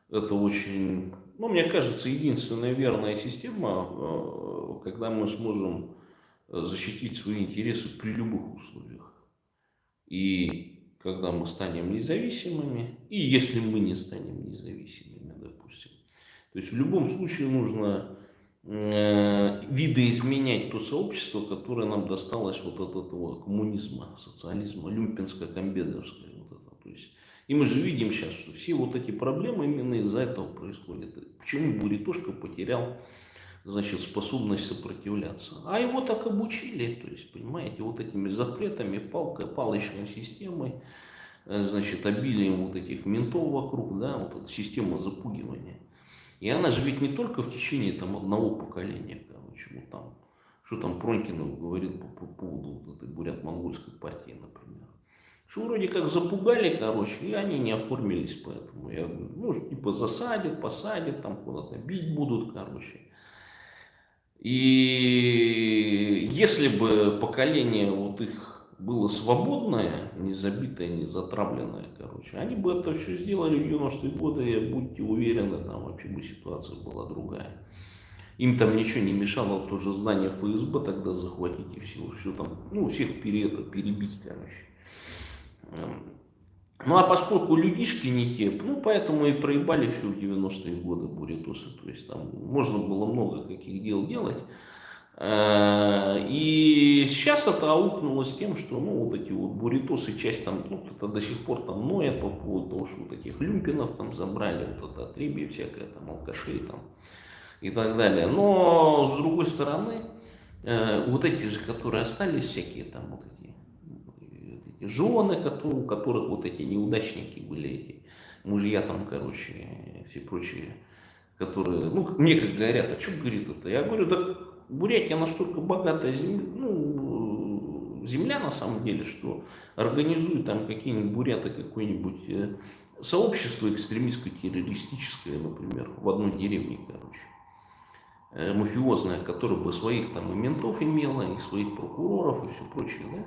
это очень, ну, мне кажется, единственная верная система, когда мы сможем защитить свои интересы при любых условиях. И когда мы станем независимыми, и если мы не станем независимыми, допустим. То есть в любом случае нужно видоизменять то сообщество, которое нам досталось вот от этого коммунизма, социализма, люмпинско-комбедовское. Вот это. То есть, и мы же видим сейчас, что все вот эти проблемы именно из-за этого происходят. Почему Бурятошка потерял, значит, способность сопротивляться? А его так обучили, то есть, понимаете, вот этими запретами, палочной системой, значит, обилием вот этих ментов вокруг, да, вот эта система запугивания. И она же ведь не только в течение там одного поколения, короче, вот там, что там Пронькинов говорил по поводу вот этой бурят-монгольской партии, например. Что вроде как запугали, короче, и они не оформились поэтому. Я говорю, ну, типа засадят, посадят, там куда-то бить будут, короче. И если бы поколение вот их было свободное, не забитое, не затравленное, короче, они бы это все сделали в 90-е годы, и будьте уверены, там вообще бы ситуация была другая. Им там ничего не мешало тоже здание ФСБ тогда захватить и все там, ну, всех перебить, короче. Ну, а поскольку людишки не те, ну, поэтому и проебали все в 90-е годы бурятосы. То есть там можно было много каких дел делать. И сейчас это аукнулось тем, что, ну, вот эти вот бурятосы, часть там, ну, кто-то до сих пор там ноет по поводу того, что вот этих люмпинов там забрали, вот это отребье всякое, там, алкашей там и так далее. Но, с другой стороны, вот эти же, которые остались, всякие там вот эти жены, у которых вот эти неудачники были, эти мужья там, короче, все прочие, которые, ну, мне как говорят, а что говорит это? Я говорю, да Бурятия настолько богатая земля, ну, земля на самом деле, что организуют там какие-нибудь буряты, какое-нибудь сообщество экстремистско-террористическое, например, в одной деревне, короче, мафиозное, которое бы своих там и ментов имело, и своих прокуроров, и все прочее, да,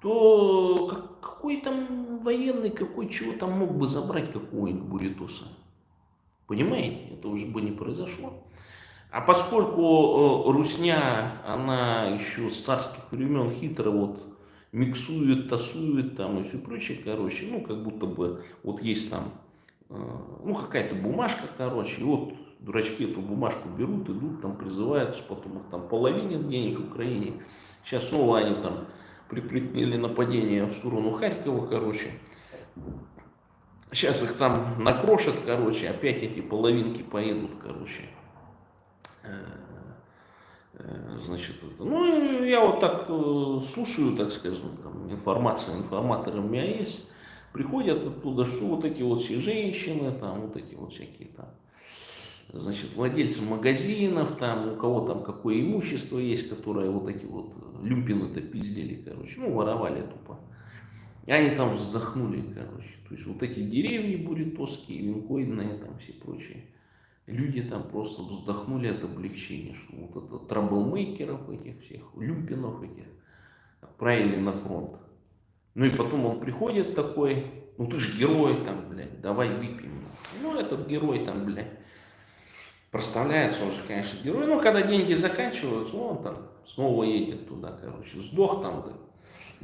то какой там военный, какой чего там мог бы забрать какого-нибудь бурятоса? Понимаете, это уже бы не произошло. А поскольку русня, она еще с царских времен хитро вот миксует, тасует там и все прочее, короче, ну, как будто бы вот есть там, ну, какая-то бумажка, короче, и вот дурачки эту бумажку берут, идут, там призываются, потом их там половинят денег в Украине. Сейчас снова они там предприняли нападение в сторону Харькова, короче. Сейчас их там накрошат, короче, опять эти половинки поедут, короче. Значит, это. Ну, я вот так слушаю, так скажем, там, информаторы у меня есть. Приходят оттуда, что вот эти вот все женщины, там, вот эти вот всякие там, значит, владельцы магазинов, там, у кого там какое имущество есть, которое вот эти вот люмпины-то пиздили, короче, ну, воровали тупо. И они там вздохнули, короче. То есть вот эти деревни бурятосские, винкоидные, там все прочие. Люди там просто вздохнули от облегчения, что вот это траблмейкеров этих всех, люмпинов этих, отправили на фронт. Ну и потом он приходит такой, ну ты же герой там, блядь, давай выпьем. Ну этот герой там, блядь, проставляется, он же, конечно, герой. Но когда деньги заканчиваются, он там снова едет туда, короче, сдох там, да,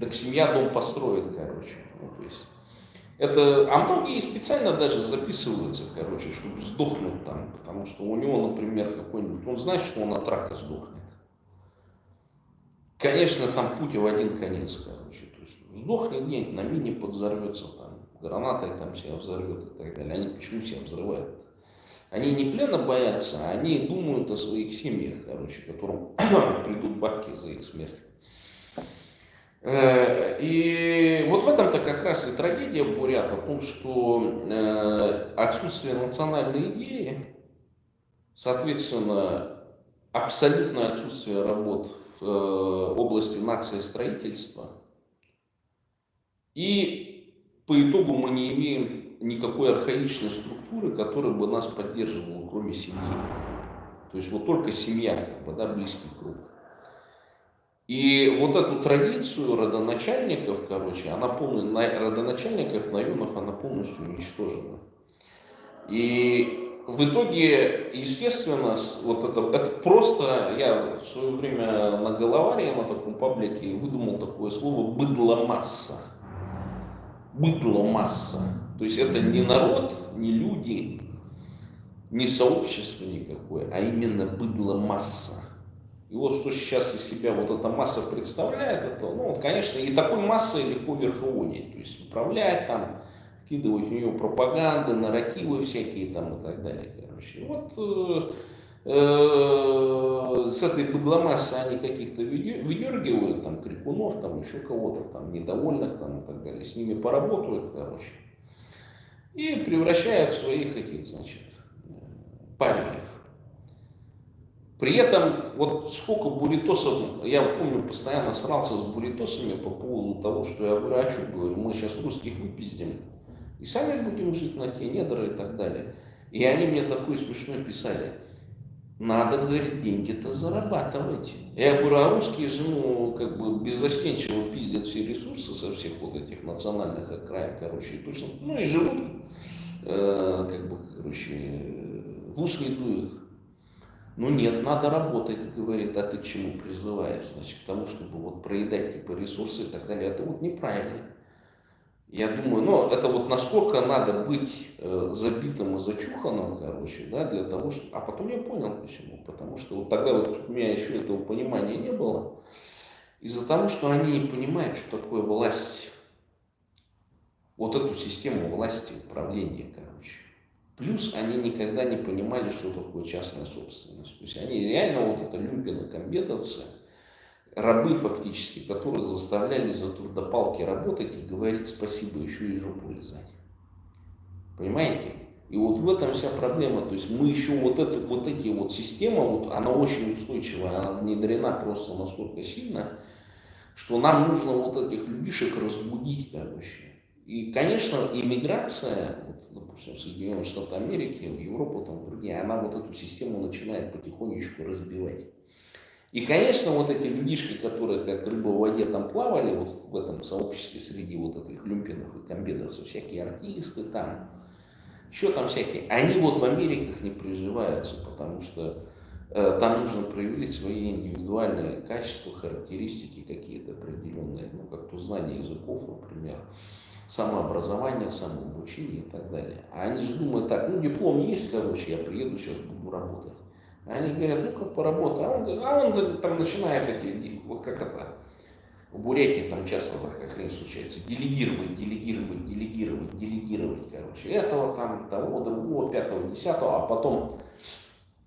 так семья дом построит, короче. Ну, то есть это, а многие специально даже записываются, короче, чтобы сдохнуть там, потому что у него, например, какой-нибудь, он знает, что он от рака сдохнет. Конечно, там путь в один конец, короче, то есть сдохнет где-нибудь, на мине подзорвется, там, гранатой там себя взорвет и так далее. Они почему себя взрывают? Они не плена боятся, они думают о своих семьях, короче, которым придут бабки за их смерть. И вот в этом-то как раз и трагедия бурят, о том, что отсутствие национальной идеи, соответственно, абсолютное отсутствие работ в области нациостроительства, и по итогу мы не имеем никакой архаичной структуры, которая бы нас поддерживала, кроме семьи. То есть вот только семья, как бы, да, близкий круг. И вот эту традицию родоначальников, короче, она родоначальников, наемов, она полностью уничтожена. И в итоге, естественно, вот это просто, я в свое время на Головаре, на таком паблике, выдумал такое слово «быдломасса». Быдломасса. То есть это не народ, не люди, не сообщество никакое, а именно быдломасса. И вот что сейчас из себя вот эта масса представляет, это, ну, вот, конечно, и такой массой легко верховодить, то есть управлять там, вкидывать в нее пропаганды, нарративы всякие там и так далее, короче. Вот с этой быдломассы они каких-то выдергивают, там, крикунов, там, еще кого-то, там, недовольных, там, и так далее, с ними поработают, короче, и превращают в своих этих, значит, Париев. При этом, вот сколько буритосов, я помню, постоянно срался с буритосами по поводу того, что я говорю, а что, говорю, мы сейчас русских выпиздим, и сами будем жить на те недра и так далее. И они мне такой смешной писали, надо, говорит, деньги-то зарабатывать. Я говорю, а русские же, ну, как бы беззастенчиво пиздят все ресурсы со всех вот этих национальных окраин, короче, и точно, ну, и живут, как бы, короче, в ус не дуют. Ну нет, надо работать, говорит, а ты к чему призываешь? Значит, к тому, чтобы вот проедать типа ресурсы и так далее. Это вот неправильно. Я думаю, ну, это вот насколько надо быть забитым и зачуханным, короче, да, для того, чтобы... А потом я понял, почему. Потому что вот тогда вот у меня еще этого понимания не было. Из-за того, что они не понимают, что такое власть. Вот эту систему власти, управления, короче. Плюс они никогда не понимали, что такое частная собственность. То есть они реально вот это люмпины, комбедовцы, рабы фактически, которых заставляли за трудопалки работать и говорить спасибо, еще и жопу лизать. Понимаете? И вот в этом вся проблема. То есть мы еще вот эти вот система, вот, она очень устойчивая, она внедрена просто настолько сильно, что нам нужно вот этих людишек разбудить, короче. И, конечно, иммиграция, вот, допустим, в Соединенные Штаты Америки, в Европу, там, другие, она вот эту систему начинает потихонечку разбивать. И, конечно, вот эти людишки, которые как рыба в воде там плавали, вот в этом сообществе среди вот этих люмпинов и комбедовцев, всякие артисты там, еще там всякие, они вот в Америках не приживаются, потому что там нужно проявить свои индивидуальные качества, характеристики какие-то определенные, ну, как то знание языков, например, самообразование, самообучение и так далее. А они же думают так, ну диплом есть, короче, я приеду, сейчас буду работать. А они говорят, ну как поработай. А он там начинает эти, вот как это, в Бурятии там часто такая хрень случается, делегировать, короче. Этого там, того, другого, пятого, десятого, а потом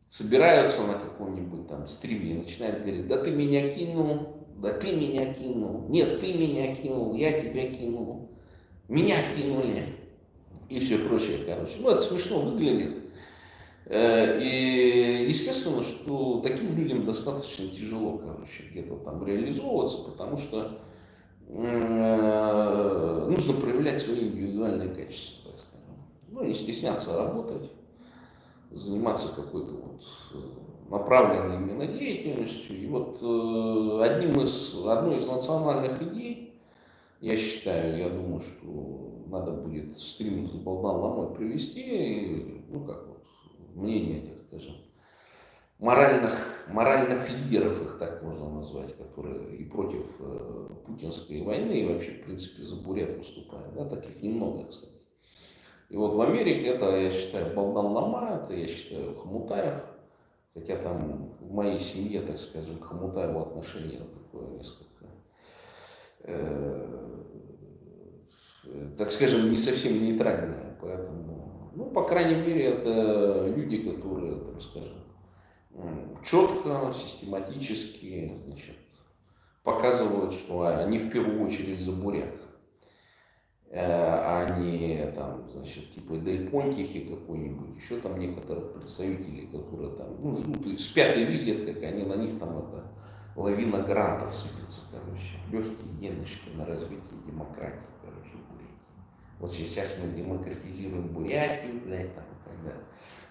собираются на каком-нибудь там стриме и начинают говорить, да ты меня кинул, нет, ты меня кинул, я тебя кинул. Меня кинули и все прочее, короче. Ну, это смешно выглядит. И естественно, что таким людям достаточно тяжело, короче, где-то там реализовываться, потому что нужно проявлять свои индивидуальные качества, так скажем. Ну, не стесняться работать, заниматься какой-то вот направленной именно деятельностью. И вот одной из национальных идей, я считаю, я думаю, что надо будет стрим с Балдан Ламой привести, и, ну как вот, мнение этих, скажем, моральных лидеров, их так можно назвать, которые и против путинской войны, и вообще, в принципе, за бурят выступают. Да, таких немного, кстати. И вот в Америке это, я считаю, Балдан Лама, это, я считаю, Хомутаев, хотя там в моей семье, так скажем, к Хомутаеву отношение такое несколько так скажем, не совсем нейтральные. Поэтому, ну, по крайней мере, это люди, которые, там, скажем, четко, систематически, значит, показывают, что они в первую очередь за бурят. А не там, значит, типа Дель Понтихи какой-нибудь, еще там некоторых представителей, которые там, ну, ждут и спят и видят, как они на них там это лавина грантов сыпется, короче, легкие денежки на развитие демократии, короче, Бурятии. Вот сейчас мы демократизируем Бурятию, блядь, там и так далее.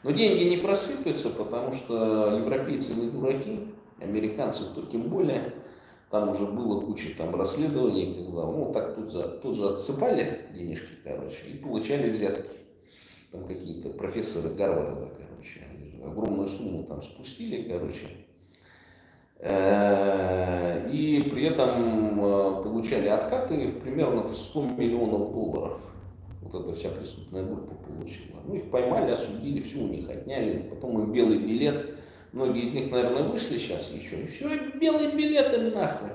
Но деньги не просыпятся, потому что европейцы не дураки, американцы то тем более. Там уже было куча там расследований, когда, ну, так тут же отсыпали денежки, короче, и получали взятки. Там какие-то профессоры Гарварда, короче, огромную сумму там спустили, короче, и при этом получали откаты примерно в 100 миллионов долларов. Вот эта вся преступная группа получила. Ну, их поймали, осудили, все у них отняли, потом им белый билет. Многие из них, наверное, вышли сейчас еще, и все, белые билеты нахуй.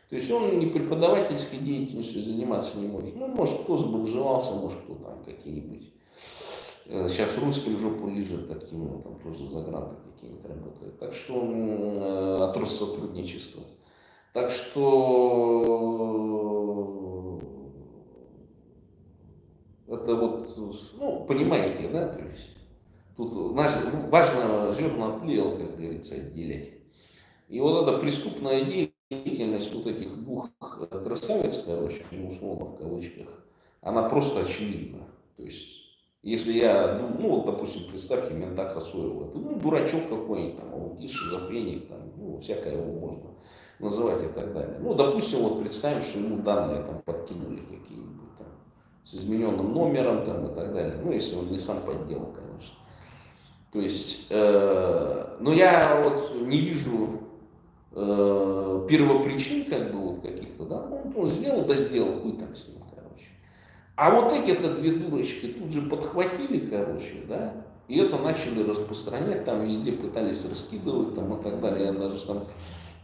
То есть он не преподавательской деятельностью заниматься не может. Ну, может, кто сбомжевался, может, кто там какие-нибудь. Сейчас русским жопу лижет активно, там тоже за гранты какие-нибудь работают. Так что от Россотрудничества. Так что это вот, ну, понимаете, да, то есть Тут важно зерна от плевел, как говорится, отделять. И вот эта преступная деятельность вот этих двух красавиц, короче, ну, условно в кавычках, она просто очевидна. То есть, если я, ну вот, допустим, представьте мента Хасоева, это, ну, дурачок какой-нибудь, там, аутист, шизофреник, там, ну, всякое его можно называть и так далее. Ну, допустим, вот представим, что ему данные там подкинули какие-нибудь там, с измененным номером там и так далее. Ну, если он не сам подделал, конечно. То есть, но я вот не вижу первопричин, как бы, вот каких-то, да, ну, он сделал, да сделал, хуй там с ним, короче. А вот эти-то две дурочки тут же подхватили, короче, да, и это начали распространять, там везде пытались раскидывать, там и так далее. Я даже там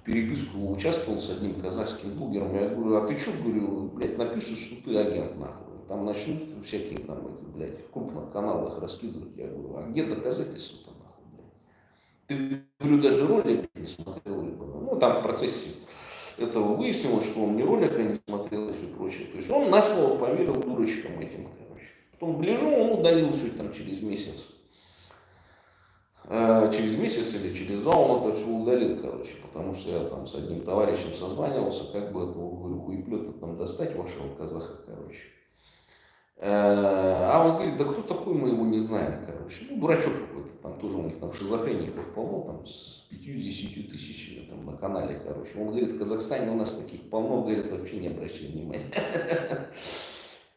переписку участвовал с одним казахским блогером, я говорю, а ты что, говорю, блядь, напишешь, что ты агент, нахуй. Там начнут всякие там, блядь, в крупных каналах раскидывать. Я говорю, а где доказательства-то, нахуй, блядь? Ты, говорю, даже ролик не смотрел. Ну, там в процессе этого выяснилось, что он ни ролика не смотрел и все прочее. То есть он на слово поверил дурочкам этим, короче. Потом ближе он удалил все там через месяц. Через месяц или через два он это все удалил, короче, потому что я там с одним товарищем созванивался, как бы этого, говорю, хуеплета там достать вашего казаха, короче. А он говорит, да кто такой, мы его не знаем, короче. Ну, дурачок какой-то, там тоже у них там шизофреников полно, там с 5-10 тысячами там на канале, короче. Он говорит, в Казахстане у нас таких полно, говорит, вообще не обращай внимания.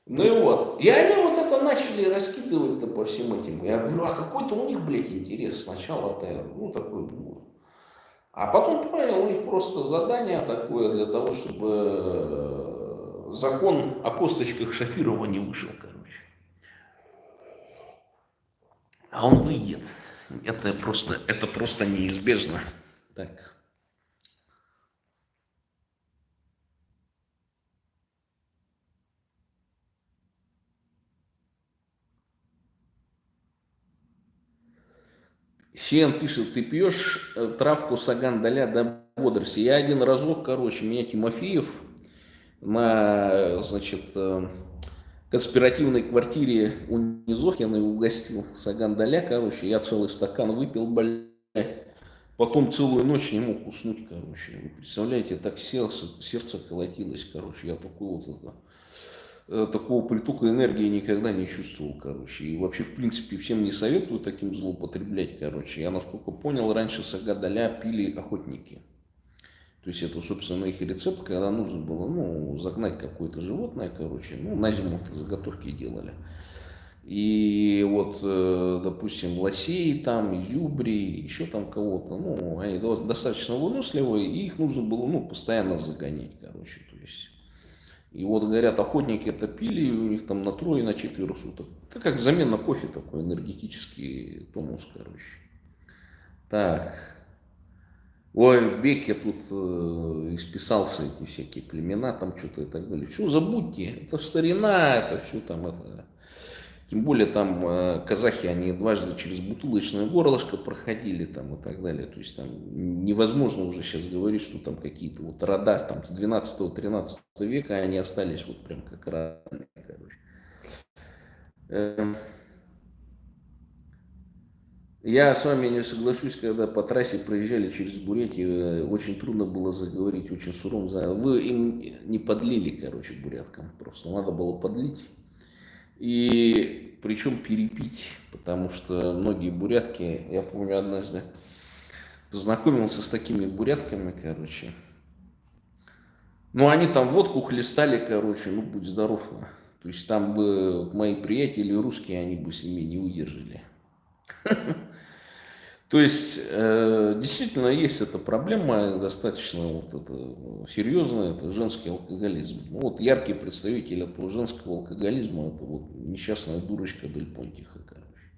Ну и вот. И они вот это начали раскидывать-то по всем этим. Я говорю, а какой-то у них, блядь, интерес сначала-то, ну, такой был. А потом понял, у них просто задание такое для того, чтобы закон о косточках Шафирова не вышел, короче. А он выйдет. Это просто неизбежно. Так. Сиэн пишет, ты пьешь травку Сагандаля до бодрости. Я один разок, короче, меня Тимофеев на, значит, конспиративной квартире у Низохина угостил Сагандаля, короче. Я целый стакан выпил, блядь. Потом целую ночь не мог уснуть, короче. Вы представляете, так сердце колотилось, короче. Я такой вот это такого притока энергии никогда не чувствовал, короче. И вообще, в принципе, всем не советую таким злоупотреблять, короче. Я, насколько понял, раньше Сагадаля пили охотники. То есть это, собственно, их рецепт, когда нужно было, ну, загнать какое-то животное, короче, ну, на зиму заготовки делали. И вот, допустим, лосей там, изюбри, еще там кого-то, ну, они достаточно выносливые, и их нужно было, ну, постоянно загонять, короче, то есть. И вот, говорят, охотники это пили, и у них там на трое, на четверо суток. Это как замена кофе такой, энергетический тонус, короче. Так. Ой, в Беке тут исписался эти всякие племена, там что-то и так далее. Все, забудьте, это старина, это все там, это... Тем более там казахи, они дважды через бутылочное горлышко проходили там и так далее. То есть там невозможно уже сейчас говорить, что там какие-то вот рода там с 12-13 века, они остались вот прям как равные, короче. Я с вами не соглашусь, когда по трассе проезжали через Бурятию, очень трудно было заговорить, очень сурово. Вы им не подлили, короче, буряткам, просто надо было подлить. И причем перепить, потому что многие бурятки, я помню, однажды познакомился с такими бурятками, короче. Ну, они там водку хлестали, короче, ну, будь здоров. То есть там бы мои приятели русские, они бы себе не выдержали. То есть, действительно, есть эта проблема, достаточно вот это, серьезная, это женский алкоголизм. Ну, вот яркий представитель этого женского алкоголизма, это вот несчастная дурочка Дель Понтиха, короче.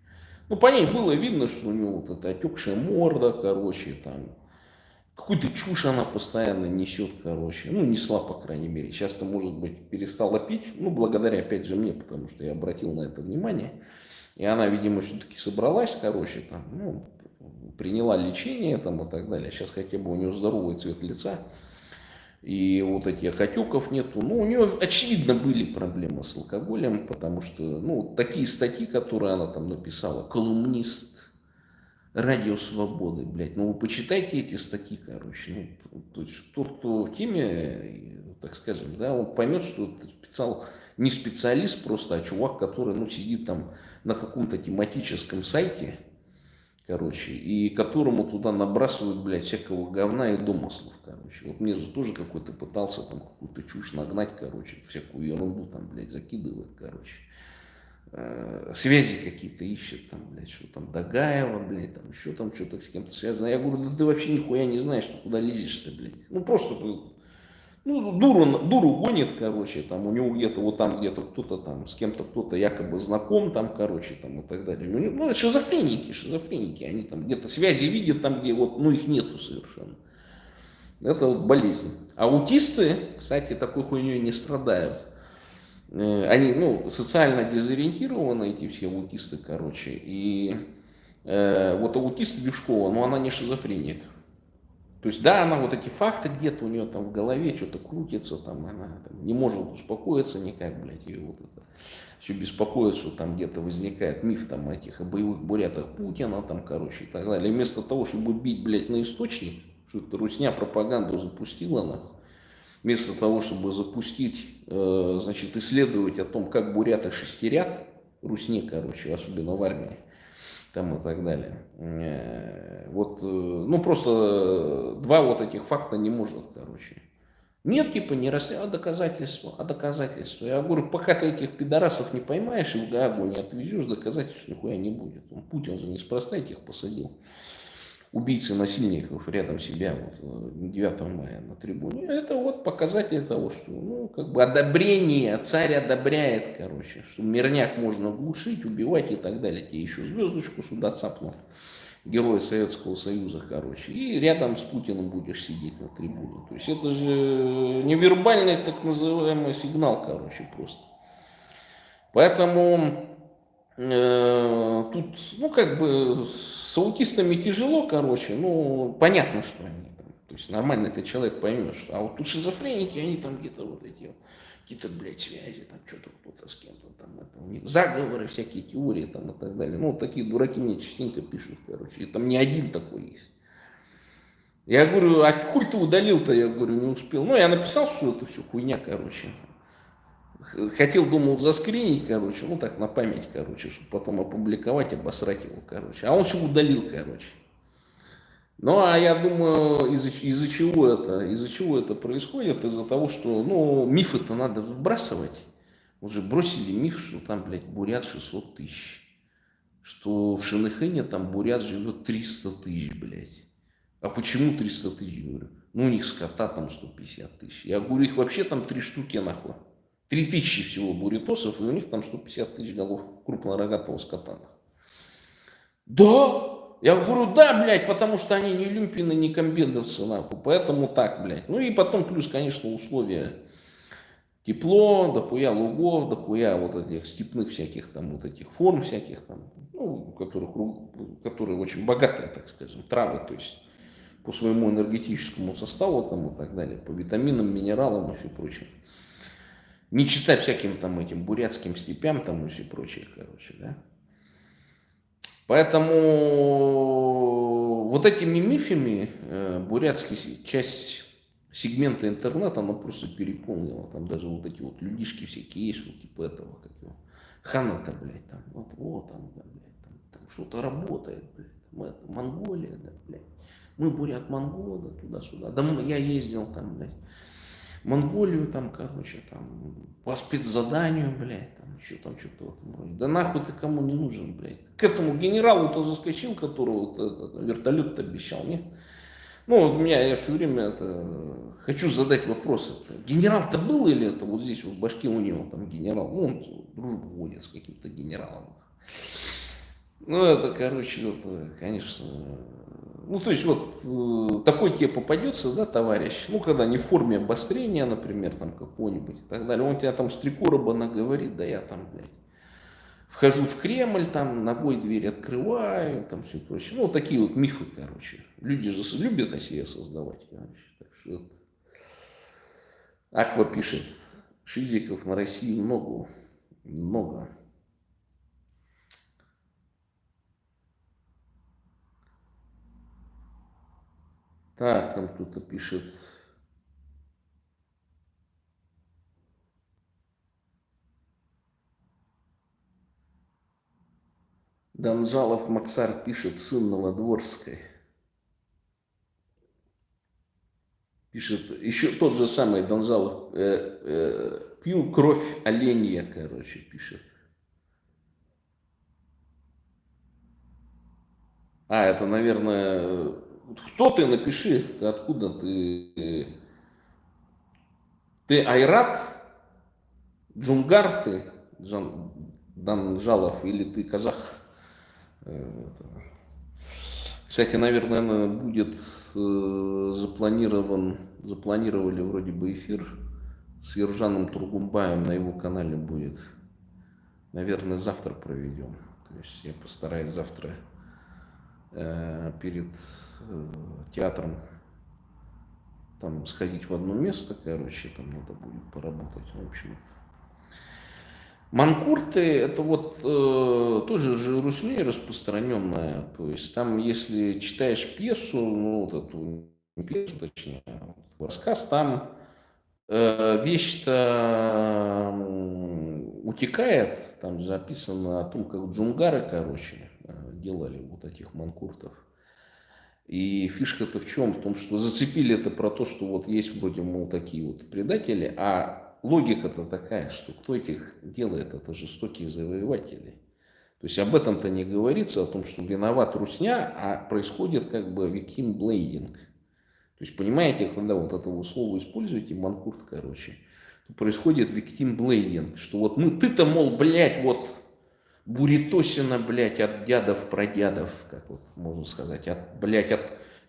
Ну, по ней было видно, что у него вот эта отекшая морда, короче, там, какую-то чушь она постоянно несет, короче. Ну, несла, по крайней мере. Сейчас-то, может быть, перестала пить, ну, благодаря, опять же, мне, потому что я обратил на это внимание. И она, видимо, все-таки собралась, короче, там, ну, приняла лечение там и так далее. Сейчас хотя бы у нее здоровый цвет лица. и вот этих отеков нету. Ну, у нее, очевидно, были проблемы с алкоголем, потому что, ну, такие статьи, которые она там написала, колумнист Радио Свободы, блядь, ну, вы почитайте эти статьи, короче, ну, то есть тот, кто в теме, так скажем, да, он поймет, что это не специалист просто, а чувак, который, ну, сидит там на каком-то тематическом сайте, короче, и которому туда набрасывают, блядь, всякого говна и домыслов, короче. Вот мне же тоже какой-то пытался там какую-то чушь нагнать, короче, всякую ерунду там, блядь, закидывает, короче. Связи какие-то ищет, там, блядь, что там Дагаева, блядь, там еще там что-то с кем-то связано. Я говорю, да ты вообще нихуя не знаешь, что куда лезешь-то, блядь. Ну, просто, ну, дуру гонит, короче, там, у него где-то вот там где-то кто-то там, с кем-то кто-то якобы знаком, там, короче, там, и так далее. Ну, шизофреники, они там где-то связи видят там, где вот, ну, их нету совершенно. Это вот болезнь. Аутисты, кстати, такой хуйней не страдают. Они, ну, социально дезориентированы, эти все аутисты, короче. И вот аутист Вишкова, ну, она не шизофреник. То есть, да, она вот эти факты где-то у нее там в голове что-то крутится, там она там, не может успокоиться никак, блядь, и вот это все беспокоит, что там где-то возникает миф там этих о боевых бурятах Путина, там, короче, и так далее. И вместо того, чтобы бить, блядь, на источник, что это русня пропаганду запустила, нахуй, вместо того, чтобы запустить, значит, исследовать о том, как буряты шестерят, русне, короче, особенно в армии, там и так далее. Вот, ну, просто два вот этих факта не может, короче. Нет, типа, не расти, а доказательства, а доказательства. Я говорю, пока ты этих пидорасов не поймаешь и в Гаагу не отвезешь, доказательств нихуя не будет. Путин же неспроста этих посадил. Убийцы насильников рядом себя вот, 9 мая на трибуне. Это вот показатель того, что, ну, как бы одобрение, царь одобряет, короче, что мирняк можно глушить, убивать и так далее. Тебе еще звездочку сюда цапнут, героя Советского Союза, короче, и рядом с Путиным будешь сидеть на трибуне. То есть это же невербальный так называемый сигнал, короче, просто. Поэтому тут, ну, как бы с аутистами тяжело, короче, ну, понятно, что они там, то есть нормальный ты человек поймет, что, а вот тут шизофреники, они там где-то вот эти, какие-то, блядь, связи, там что-то кто-то с кем-то, там, это, у них заговоры, всякие теории, там, и так далее. Ну, вот такие дураки мне частенько пишут, короче, и там не один такой есть. Я говорю, а хуй ты удалил-то, я говорю, не успел. Ну, я написал, что это все хуйня, короче. Хотел, думал, заскринить, короче, ну так на память, короче, чтобы потом опубликовать, обосрать его, короче. А он все удалил, короче. Ну, а я думаю, из-за чего это? Из-за чего это происходит? Из-за того, что, ну, мифы-то надо выбрасывать. Вот же бросили миф, что там, блядь, бурят 600 тысяч. Что в Шенехене там бурят живет 300 тысяч, блядь. А почему 300 тысяч, говорю? Ну, у них скота там 150 тысяч. Я говорю, их вообще там 3 штуки, нахуй. 3000 всего бурятосов, и у них там 150 тысяч голов крупнорогатого скота. Да! Я говорю, да, блядь, потому что они не люмпины, не комбендовцы, нахуй. Поэтому так, блядь. Ну и потом плюс, конечно, условия. Тепло, дохуя лугов, дохуя вот этих степных всяких там, вот этих форм всяких там, ну, которые очень богатые, так скажем, травы, то есть по своему энергетическому составу там и так далее, по витаминам, минералам и все прочее. Не читать всяким там этим бурятским степям там и все прочее, короче, да. Поэтому вот этими мифами бурятская часть сегмента интернета, она просто переполнила. Там даже вот эти вот людишки всякие есть, вот типа этого, как его, Хана-то, блядь, там, вот там, да, блядь, там что-то работает, блядь, там, это, Монголия, да, блядь. Мы бурят-монголы, туда-сюда. Да, я ездил там, блядь. Монголию там, короче, там, по спецзаданию, блядь, там, еще там что-то в этом роде. Да нахуй ты кому не нужен, блядь. К этому генералу-то заскочил, которого вертолет-то обещал, нет? Ну, вот у меня, я все время хочу задать вопросы. Генерал-то был или это вот здесь вот в башке у него там генерал? Ну, он дружбу водит с каким-то генералом. Ну, это, короче, это, конечно, ну, то есть, вот такой тебе попадется, да, товарищ, ну, когда не в форме обострения, например, там, какого-нибудь и так далее, он тебя там с 3 короба наговорит, да я там, блядь, вхожу в Кремль, там, ногой дверь открываю, там, все прочее. Ну, вот такие вот мифы, короче. Люди же любят о себе создавать, короче, так что Аква пишет, шизиков на России много. Много. Так, там кто-то пишет. Донжалов Максар пишет, сын Новодворской. Пишет, еще тот же самый Донжалов, пил кровь оленя, короче, пишет. А, это, наверное, кто ты, напиши, ты откуда ты? Ты Айрат, Джунгар ты, Данжалов, или ты казах? Кстати, наверное, будет запланировали вроде бы эфир с Ержаном Тургумбаем на его канале будет. Наверное, завтра проведем. То есть я постараюсь завтра перед театром там сходить в одно место, короче, там надо будет поработать, в общем. Манкурты это вот тоже же русней распространенная, то есть там, если читаешь пьесу, ну вот эту не пьесу, точнее, вот, рассказ, там вещь-то утекает, там записано о том, как джунгары, короче, делали вот этих манкуртов. И фишка-то в чем? В том, что зацепили это про то, что вот есть вроде, мол, такие вот предатели, а логика-то такая, что кто этих делает, это жестокие завоеватели. То есть об этом-то не говорится, о том, что виноват русня, а происходит как бы victim blaming. То есть, понимаете, когда вот это слово используете, манкурт, короче, то происходит victim blaming, что вот ну ты-то, мол, блядь, вот Буритосина, блядь, от дядов, прадядов, как вот можно сказать, блядь, от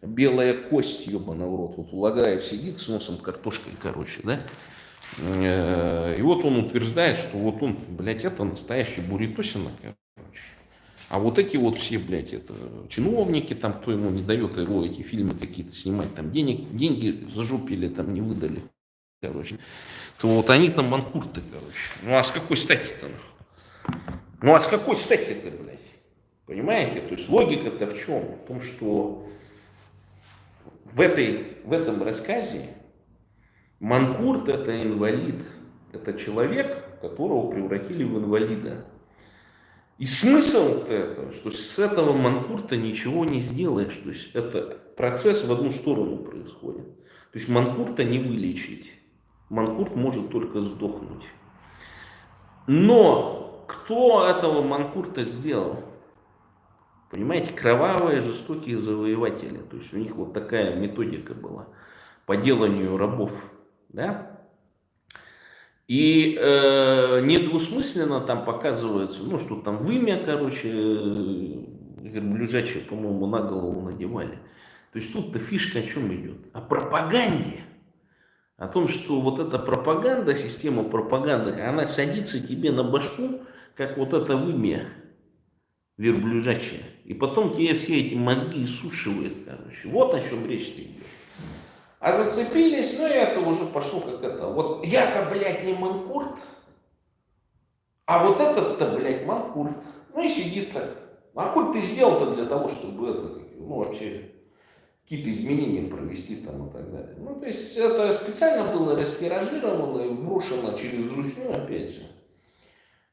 белая кость, ебаный в рот. Вот Улагаев сидит с носом картошкой, короче, да? И вот он утверждает, что вот он, блядь, это настоящий Буритосина, короче. А вот эти вот все, блядь, это чиновники, там, кто ему не дает его эти фильмы какие-то снимать, там, деньги зажупили, там, не выдали, короче. То вот они там манкурты, короче. Ну, а с какой стати-то, нахуй? Ну а с какой стати это, блядь? Понимаете? То есть логика-то в чем? В том, что в этом рассказе манкурт это инвалид. Это человек, которого превратили в инвалида. И смысл-то это, что с этого манкурта ничего не сделаешь. То есть это процесс в одну сторону происходит. То есть манкурта не вылечить. Манкурт может только сдохнуть. Но кто этого манкурта сделал? Понимаете, кровавые, жестокие завоеватели. То есть у них вот такая методика была по деланию рабов. Да? И недвусмысленно там показывается, ну, что там вымя, короче, верблюжачье, по-моему, на голову надевали. То есть тут-то фишка о чем идет? О пропаганде. О том, что вот эта пропаганда, система пропаганды, она садится тебе на башку, как вот это вымя верблюжачье. И потом тебе все эти мозги иссушивает, короче. Вот о чем речь-то идет. А зацепились, ну и это уже пошло как это. Вот я-то, блядь, не манкурт, а вот этот-то, блядь, манкурт. Ну и сидит так. А хоть ты сделал-то для того, чтобы это, ну вообще, какие-то изменения провести там и так далее. Ну, то есть это специально было растиражировано и брошено через русню, опять же.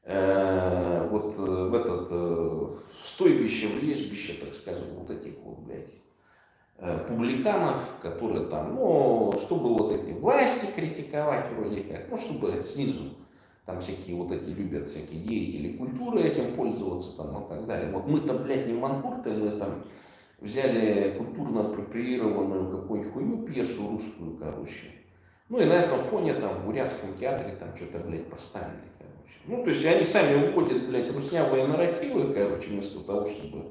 Вот в этот стойбище, в лежбище, так скажем, вот этих вот, блядь, публиканов, которые там, ну, чтобы вот эти власти критиковать вроде как, ну, чтобы снизу там всякие вот эти любят, всякие деятели культуры этим пользоваться там и так далее. Вот мы-то, блядь, не манкурты, мы там взяли культурно апроприированную какую-нибудь хуйню, пьесу русскую, короче. Ну и на этом фоне там в бурятском театре там что-то, блядь, поставили, короче. Ну, то есть они сами уходят, блядь, руснявые нарративы, короче, вместо того, чтобы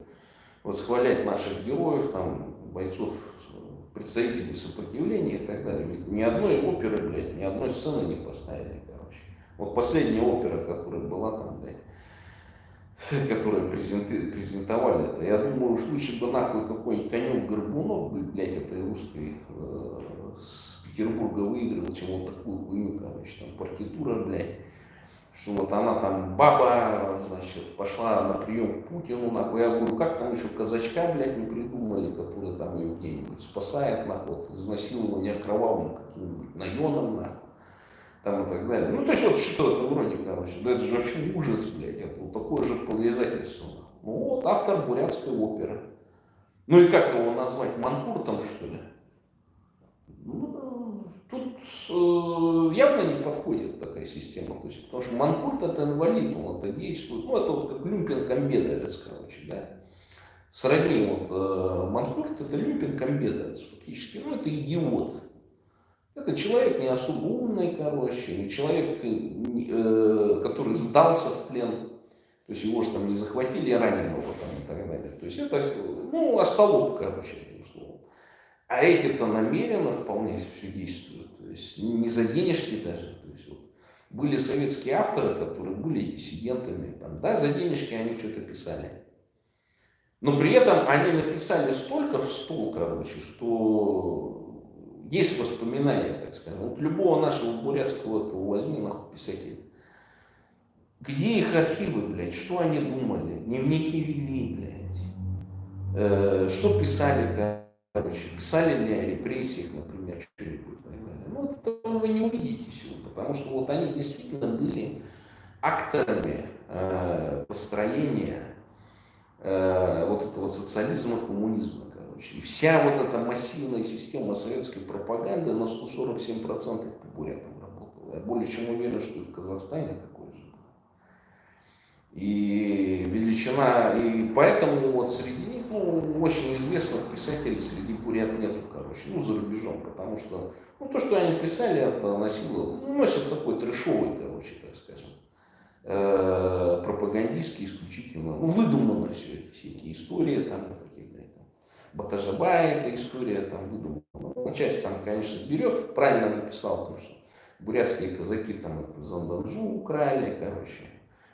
восхвалять наших героев, там, бойцов, представителей сопротивления и так далее. Ведь ни одной оперы, блядь, ни одной сцены не поставили, короче. Вот последняя опера, которая была там, блядь, которые презентовали это. Я думаю, уж лучше бы нахуй какой-нибудь конек-горбунок, блядь, этой русской с Петербурга выиграл, чем вот такую хуйню, короче, там партитура, блядь. Что вот она там, баба, значит, пошла на прием к Путину, нахуй. Я говорю, как там еще казачка, блядь, не придумали, который там ее где-нибудь спасает, нахуй, от изнасилования кровавым каким-нибудь наеном, нахуй, там и так далее. Ну, то есть вот что-то вроде, короче, да это же вообще ужас, блядь, это вот такое же подвязательство. Ну вот, автор бурятской оперы. Ну и как его назвать, манкуртом, что ли? Ну, тут явно не подходит такая система. То есть, потому что манкурт это инвалид, он это действует. Ну, это вот как люмпен-комбедовец, короче, да. Сродни вот манкурт это люмпен-комбедовец фактически. Ну, это идиот. Это человек не особо умный, короче, человек, который сдался в плен. То есть его же там не захватили раненого там и так далее. То есть это, ну, остолоп, короче, этим словом. А эти-то намеренно вполне все действуют. То есть не за денежки даже. То есть вот были советские авторы, которые были диссидентами. Там, да, за денежки они что-то писали. Но при этом они написали столько в стол, короче, что есть воспоминания, так сказать. Вот любого нашего бурятского этого возьми, нахуй, писателя. Где их архивы, блядь? Что они думали? Дневники вели, блядь. Что писали, короче? Писали ли о репрессиях, например, что-нибудь и так далее. Ну, вот этого вы не увидите всего, потому что вот они действительно были акторами построения вот этого социализма, коммунизма, короче. И вся вот эта массивная система советской пропаганды на 147% по бурятам работала. Я более чем уверен, что и в Казахстане такое же было. И величина, и поэтому вот среди них, ну, очень известных писателей среди бурят нету, короче, ну, за рубежом, потому что, ну, то, что они писали, это носило, ну, носит такой трешовый, короче, так скажем, пропагандистский исключительно, ну, выдумано все это, все эти истории, там, такие, блядь, там, Батажабай, эта история, там, выдумана. Ну, часть там, конечно, берет, правильно написал, потому что бурятские казаки, там, это Занданжу украли, короче,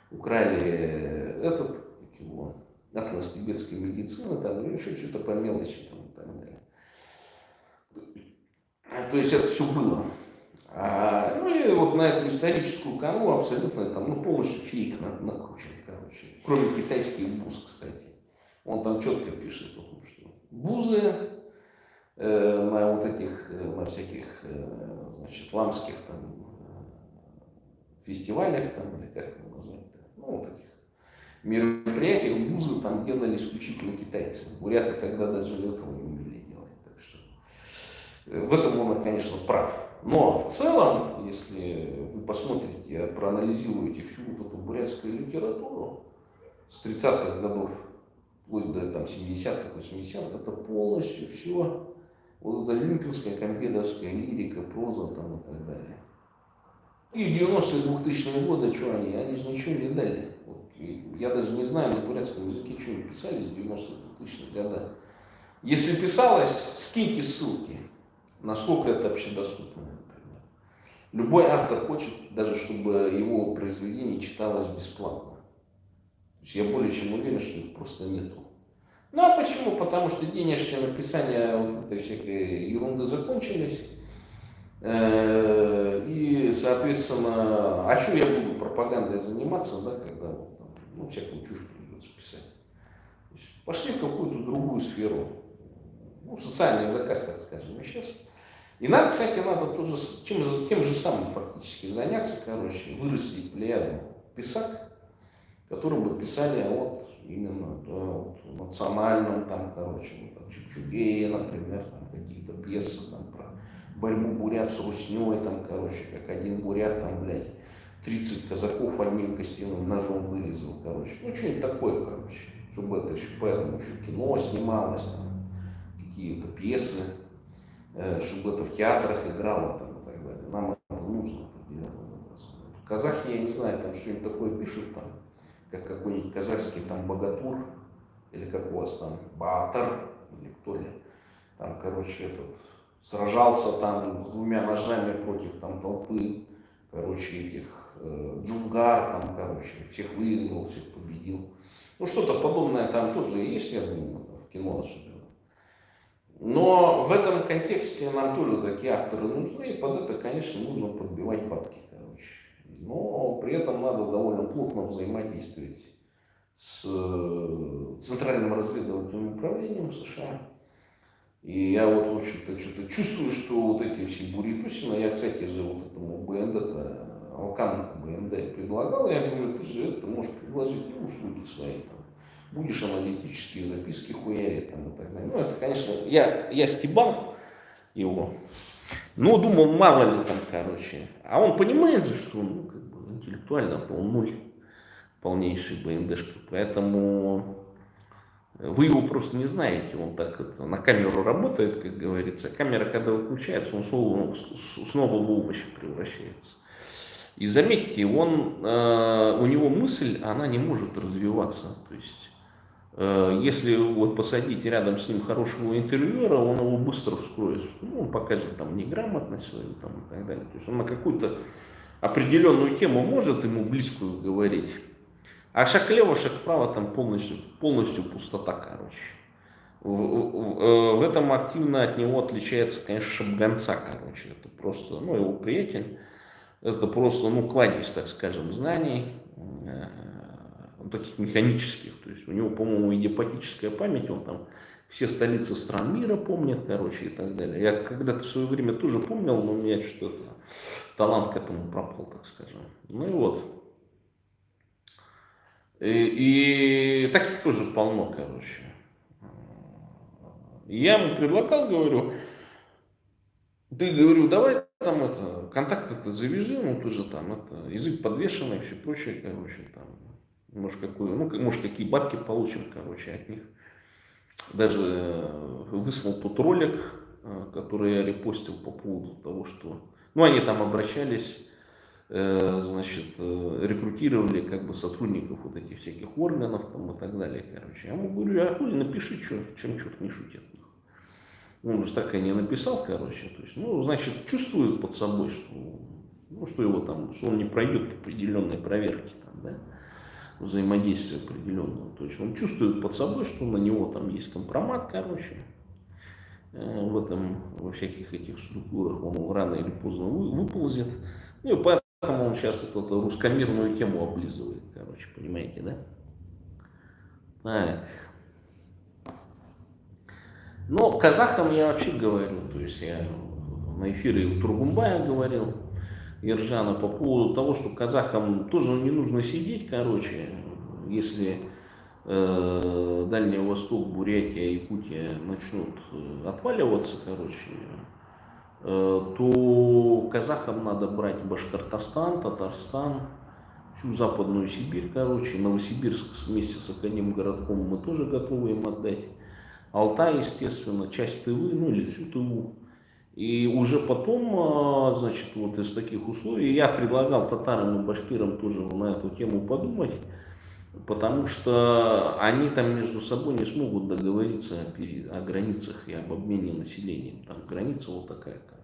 украли этот, как его, атлас тибетской медицины, там, ну, еще что-то по мелочи, там, и так далее. То есть это все было. Ну и вот на эту историческую канву абсолютно там, ну, полностью фейк накручен, короче. Кроме китайских буз, кстати. Он там четко пишет о том, что бузы на вот этих, на всяких, значит, ламских там фестивалях, там, или как его назвать-то, ну, вот таких мероприятиях бузы там делали исключительно китайцы. Буряты тогда даже этого не умели делать. Так что в этом он, конечно, прав. Но в целом, если вы посмотрите, проанализируете всю вот эту бурятскую литературу с 30-х годов вплоть до там, 70-х, 80-х, это полностью все вот эта люмпинская, комбедовская лирика, проза там, и так далее. И 90-е, 2000-е годы, что они? Они же ничего не дали. Вот, я даже не знаю на бурятском языке, что они писали с 90-х, 2000-х годов. Если писалось, скиньте ссылки. Насколько это общедоступно, например. Любой автор хочет даже, чтобы его произведение читалось бесплатно. То есть я более чем уверен, что их просто нету. Ну а почему? Потому что денежки написания вот этой всякой ерунды закончились. И, соответственно, а что я буду пропагандой заниматься, да, когда вот, там, ну, всякую чушь придется писать. То есть пошли в какую-то другую сферу. Ну, социальный заказ, так скажем, сейчас. И нам, кстати, надо тоже тем же самым фактически заняться, короче, вырастить плеяду писак, которые бы писали вот именно да, вот, национальном, там, короче, ну, там, Чукчугея, например, там, какие-то пьесы там, про борьбу бурят с русней, там, короче, как один бурят, там, блядь, 30 казаков одним костяным ножом вырезал, короче. Ну, что-нибудь такое, короче, чтобы это еще, поэтому еще кино снималось, там, какие-то пьесы, чтобы это в театрах играло, там, и так далее. Нам это нужно определенным образом. Казахи, я не знаю, там что-нибудь такое пишут, там, как какой-нибудь казахский там богатур, или как у вас там Баатар, или кто ли, там, короче, этот, сражался там с 2 ножами против там толпы, короче, этих джунгар, там, короче, всех выиграл, всех победил. Ну, что-то подобное там тоже есть, я думаю, в кино особенно. Но в этом контексте нам тоже такие авторы нужны, и под это, конечно, нужно подбивать бабки, короче. Но при этом надо довольно плотно взаимодействовать с Центральным разведывательным управлением США. И я вот, в общем-то, что-то чувствую, что вот эти все буритосины, я, кстати, же вот этому БНД-то, Алкану БНД предлагал, я говорю, ты же это можешь предложить ему услуги свои, там, будешь аналитические записки хуярить, там, и так далее. Ну, это, конечно, я стебал его, но думал, мало ли там, короче. А он понимает же, что он, ну, как бы, интеллектуально, он нуль, полнейший БНДшка, поэтому... Вы его просто не знаете, он так это, на камеру работает, как говорится. Камера, когда выключается, он снова в овощи превращается. И заметьте, у него мысль, она не может развиваться. То есть, если вот посадить рядом с ним хорошего интервьюера, он его быстро вскроет, что он покажет там неграмотность свою там, и так далее. То есть он на какую-то определенную тему может ему близкую говорить. А шаг влево, шаг вправо, там полностью пустота, короче. В этом активно от него отличается, конечно, Шабганца, короче. Это просто, ну, его приятель. Это просто, ну, кладезь, так скажем, знаний, таких механических. То есть у него, по-моему, идиопатическая память, он там все столицы стран мира помнит, короче, и так далее. Я когда-то в свое время тоже помнил, но у меня что-то талант к этому пропал, так скажем. Ну и вот. И таких тоже полно, короче. Я ему предлагал, говорю, ты, говорю, давай там это, контакты-то завяжи, ну тоже там это, язык подвешенный, все прочее, короче, там, может, может, какие бабки получим, короче, от них. Даже выслал тот ролик, который я репостил по поводу того, что, ну, они там обращались, значит, рекрутировали как бы сотрудников вот этих всяких органов там и так далее, короче. Я ему говорю, а хули напиши, чем черт не шутит. Он же так и не написал, короче. То есть, ну, значит, чувствует под собой, что, ну, что его там, что он не пройдет определенной проверки, там, да, взаимодействия определенного. То есть он чувствует под собой, что на него там есть компромат, короче. Во всяких этих структурах он рано или поздно выползет. Ну, и поэтому он сейчас вот эту русскомирную тему облизывает, короче, понимаете, да? Так. Но казахам я вообще говорю, то есть я на эфире у Тургумбая говорил, Ержана, по поводу того, что казахам тоже не нужно сидеть, короче, если Дальний Восток, Бурятия, Якутия начнут отваливаться, короче, то казахам надо брать Башкортостан, Татарстан, всю Западную Сибирь, короче, Новосибирск вместе с Академгородком мы тоже готовы им отдать. Алтай, естественно, часть Тывы, ну или всю Тыву. И уже потом, значит, вот из таких условий я предлагал татарам и башкирам тоже на эту тему подумать, потому что они там между собой не смогут договориться о границах и об обмене населением. Там граница вот такая, короче.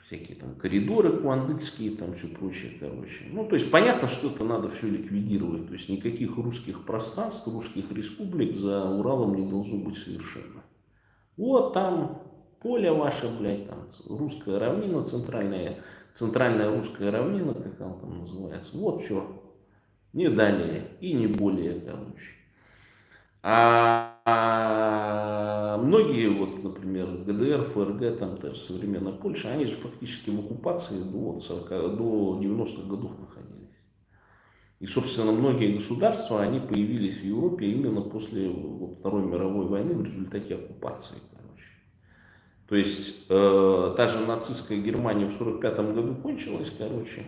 Всякие там коридоры куандыкские, там все прочее, короче. Ну, то есть понятно, что это надо все ликвидировать. То есть никаких русских пространств, русских республик за Уралом не должно быть совершенно. Вот там поле ваше, блядь, там русская равнина, центральная русская равнина, как она там называется. Вот все. Не далее и не более, короче. Многие, вот, например, ГДР, ФРГ, там даже современная Польша, они же фактически в оккупации до 90-х годов находились. И, собственно, многие государства, они появились в Европе именно после Второй мировой войны в результате оккупации, короче. То есть, та же нацистская Германия в 1945 году кончилась, короче,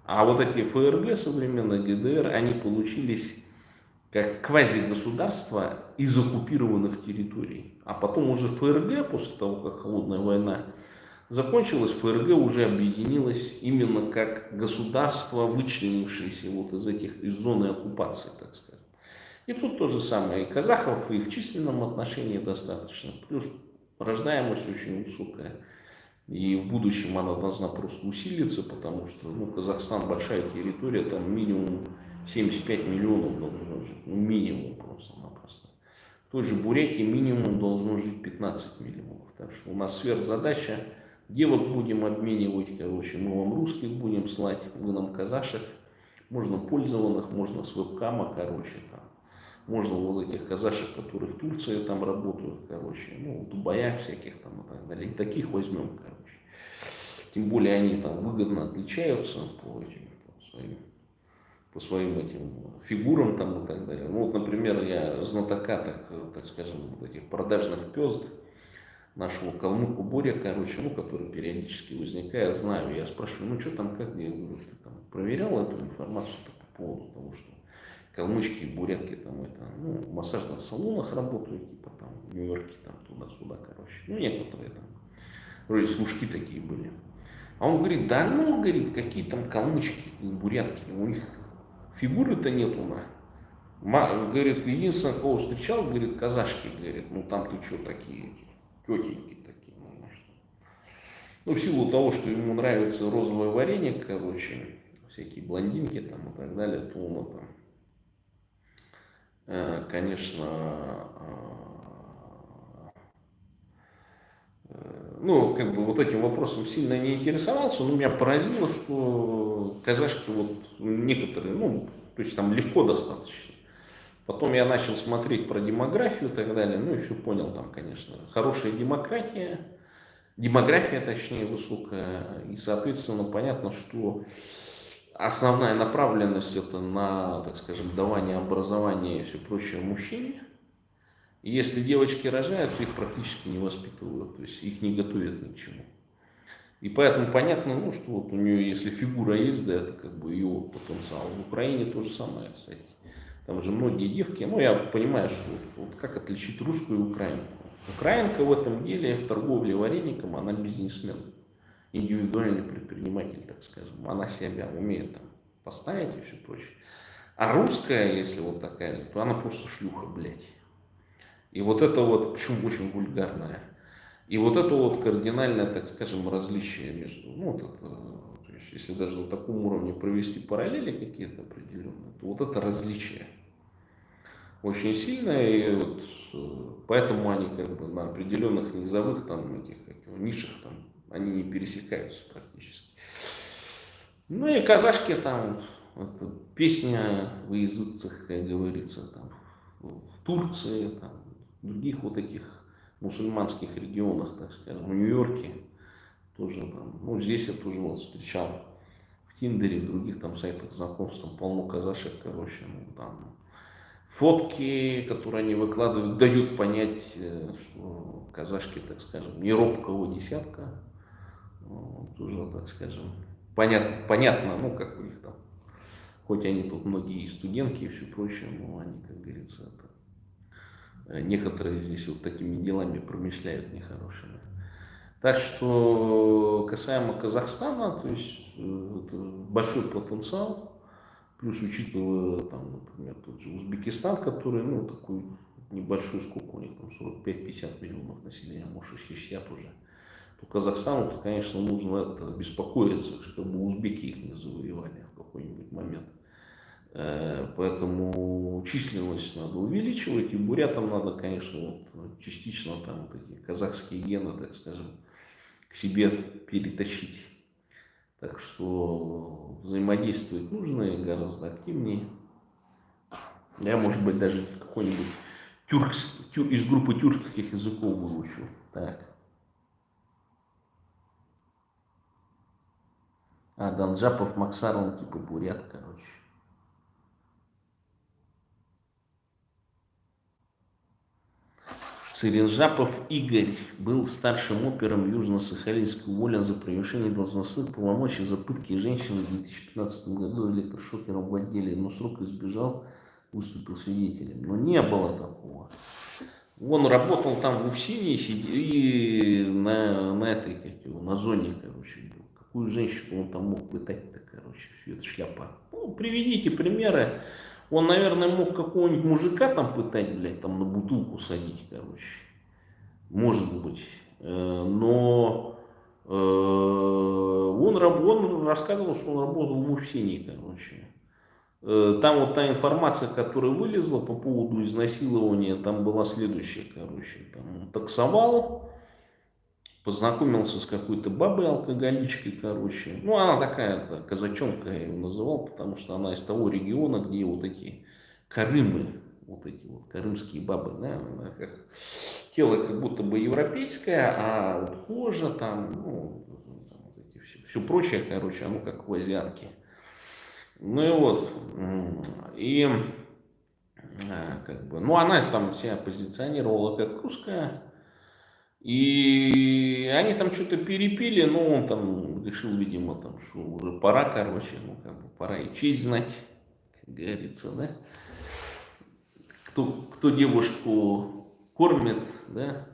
а вот эти ФРГ, современные ГДР, они получились как квазигосударства из оккупированных территорий. А потом уже ФРГ, после того, как холодная война закончилась, ФРГ уже объединилась именно как государство, вычленившееся вот из зоны оккупации, так сказать. И тут то же самое. И казахов и в численном отношении достаточно. Плюс рождаемость очень высокая. И в будущем она должна просто усилиться, потому что, ну, Казахстан большая территория, там минимум 75 миллионов должно жить. Ну, минимум просто-напросто. В той же Бурятии минимум должно жить 15 миллионов. Так что у нас сверхзадача. Девок будем обменивать, короче, мы вам русских будем слать, вы нам казашек. Можно пользованных, можно с вебкама, короче, там. Можно вот этих казашек, которые в Турции там работают, короче, ну, в Дубаях всяких там и так далее. И таких возьмем, короче. Тем более они там выгодно отличаются по своим этим фигурам там и так далее. Ну, вот, например, я знатока, так скажем, вот этих продажных пёзд нашего калмыку Боря, короче, ну, который периодически возникает, знаю, я спрашиваю, ну, что там, как, я говорю, ты там проверял эту информацию по поводу того, что калмычки, бурятки там это, ну, в массажных салонах работают, типа там в Нью-Йорке, там туда-сюда, короче, ну, некоторые там, вроде служки такие были. А он говорит, да ну, говорит, какие там калмычки, бурятки, у них фигуры-то нету, говорит, единственное, кого встречал, говорит, казашки, говорит, ну, там ты что такие, тетеньки такие, ну, что. Ну, в силу того, что ему нравится розовое варенье, короче, всякие блондинки там и так далее, то он это, конечно, ну, как бы вот этим вопросом сильно не интересовался, но меня поразило, что казашки вот некоторые, ну, то есть там легко достаточно. Потом я начал смотреть про демографию и так далее, ну и все понял, там, конечно, хорошая демография, точнее, высокая, и, соответственно, понятно, что основная направленность это на, так скажем, давание образования и все прочее мужчине. И если девочки рожаются, их практически не воспитывают, то есть их не готовят ни к чему. И поэтому понятно, ну, что вот у нее, если фигура есть, да, это как бы ее потенциал. В Украине то же самое, кстати. Там же многие девки, ну, я понимаю, что вот как отличить русскую и украинку. Украинка в этом деле, в торговле вареником, она бизнесмен, индивидуальный предприниматель, так скажем. Она себя умеет там поставить и все прочее. А русская, если вот такая, то она просто шлюха, блядь. И вот это вот, причем очень вульгарное. И вот это вот кардинальное, так скажем, различие между, ну, вот это, то есть, если даже на таком уровне провести параллели какие-то определенные, то вот это различие очень сильное, и вот, поэтому они как бы на определенных низовых там этих нишах там, они не пересекаются практически. Ну и казашки там, вот, песня в языцах, как говорится, там, в Турции, там, в других вот этих мусульманских регионах, так скажем, в Нью-Йорке тоже там, ну здесь я тоже вот встречал в Тиндере, в других там сайтах знакомств, там полно казашек, короче, ну там фотки, которые они выкладывают, дают понять, что казашки, так скажем, не робкого десятка, тоже, так скажем, понятно, ну как у них там, хоть они тут многие студентки и все прочее, но они, как говорится, это, некоторые здесь вот такими делами промышляют нехорошими. Так что касаемо Казахстана, то есть это большой потенциал, плюс учитывая, там, например, тот же Узбекистан, который, ну, такой небольшой, сколько у них там, 45-50 миллионов населения, может и 60 уже, то Казахстану, то, конечно, нужно это, беспокоиться, чтобы узбеки их не завоевали в какой-нибудь момент. Поэтому численность надо увеличивать, и бурятам надо, конечно, вот, частично там вот эти казахские гены, так скажем, к себе перетащить. Так что взаимодействовать нужно и гораздо активнее. Я, может быть, даже какой-нибудь из группы тюркских языков выучу. Так. А Данджапов Максар, он типа бурят, короче. Циринжапов Игорь был старшим опером Южно-Сахалинска, уволен за превышение должностных полномочий за пытки женщины в 2015 году электрошокером в отделе, но срок избежал, выступил свидетелем. Но не было такого. Он работал там в УФСИНе и на этой, как его, на зоне, короче, был. Какую женщину он там мог пытать-то, короче, все это шляпа. Ну, приведите примеры. Он, наверное, мог какого-нибудь мужика там пытать, блядь, там на бутылку садить, короче. Может быть. Но он рассказывал, что он работал в УФСИНе, короче. Там вот та информация, которая вылезла по поводу изнасилования, там была следующая, короче. Там он таксовал, познакомился с какой-то бабой алкоголичкой, короче. Ну, она такая, да, казачонка, я ее называл, потому что она из того региона, где вот эти Карымы, вот эти вот крымские бабы, да, она как, тело как будто бы европейское, а вот кожа там, ну, вот эти все прочее, короче, оно как у азиатки. Ну и вот, и как бы, ну она там себя позиционировала как русская, и они там что-то перепили, но он там решил, видимо, там, что уже пора, короче, ну как бы пора и честь знать, как говорится, да. Кто девушку кормит, да,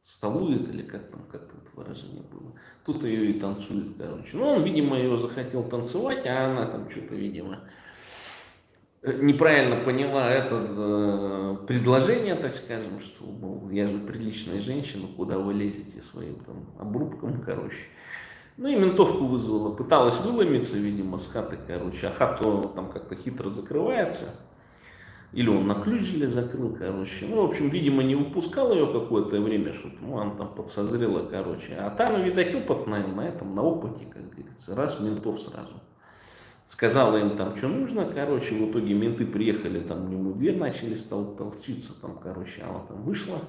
столует, или как там это выражение было, кто-то ее и танцует, короче. Ну, он, видимо, ее захотел танцевать, а она там что-то, видимо, неправильно поняла это предложение, так скажем, что, мол, я же приличная женщина, куда вы лезете своим там обрубком, короче. Ну и ментовку вызвала, пыталась выломиться, видимо, с хаты, короче, а хату там как-то хитро закрывается. Или он на ключ или закрыл, короче. Ну, в общем, видимо, не выпускал ее какое-то время, чтобы, ну, она там подсозрела, короче. А там, видать, опытная на этом, на опыте, как говорится, раз ментов сразу. Сказала им там, что нужно, короче, в итоге менты приехали, там, у него дверь начали толчиться, там, короче, она там вышла.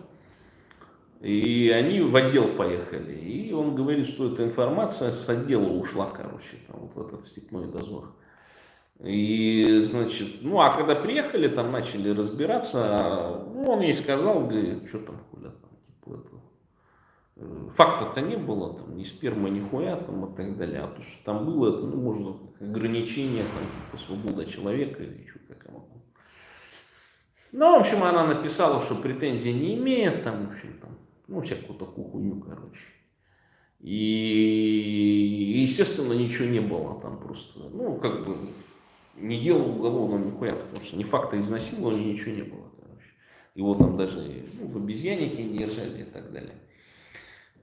И они в отдел поехали. И он говорит, что эта информация с отдела ушла, короче, там, вот в этот степной дозор. И, значит, ну, а когда приехали, там начали разбираться, ну, он ей сказал, говорит, что там, хуля, там, типа, это, факта-то не было, там, ни спермы, ни хуя, там, и так далее, а то, что там было, это, ну, может, ограничение, там, типа, свобода человека, или что, как оно там. Ну, в общем, она написала, что претензий не имеет, там, в общем, там, ну, всякую такую хуйню, короче. И, естественно, ничего не было, там, просто, ну, как бы, не делал уголовного нихуя, потому что ни факта изнасилования, ничего не было, короче. Его там даже, ну, в обезьяннике держали и так далее.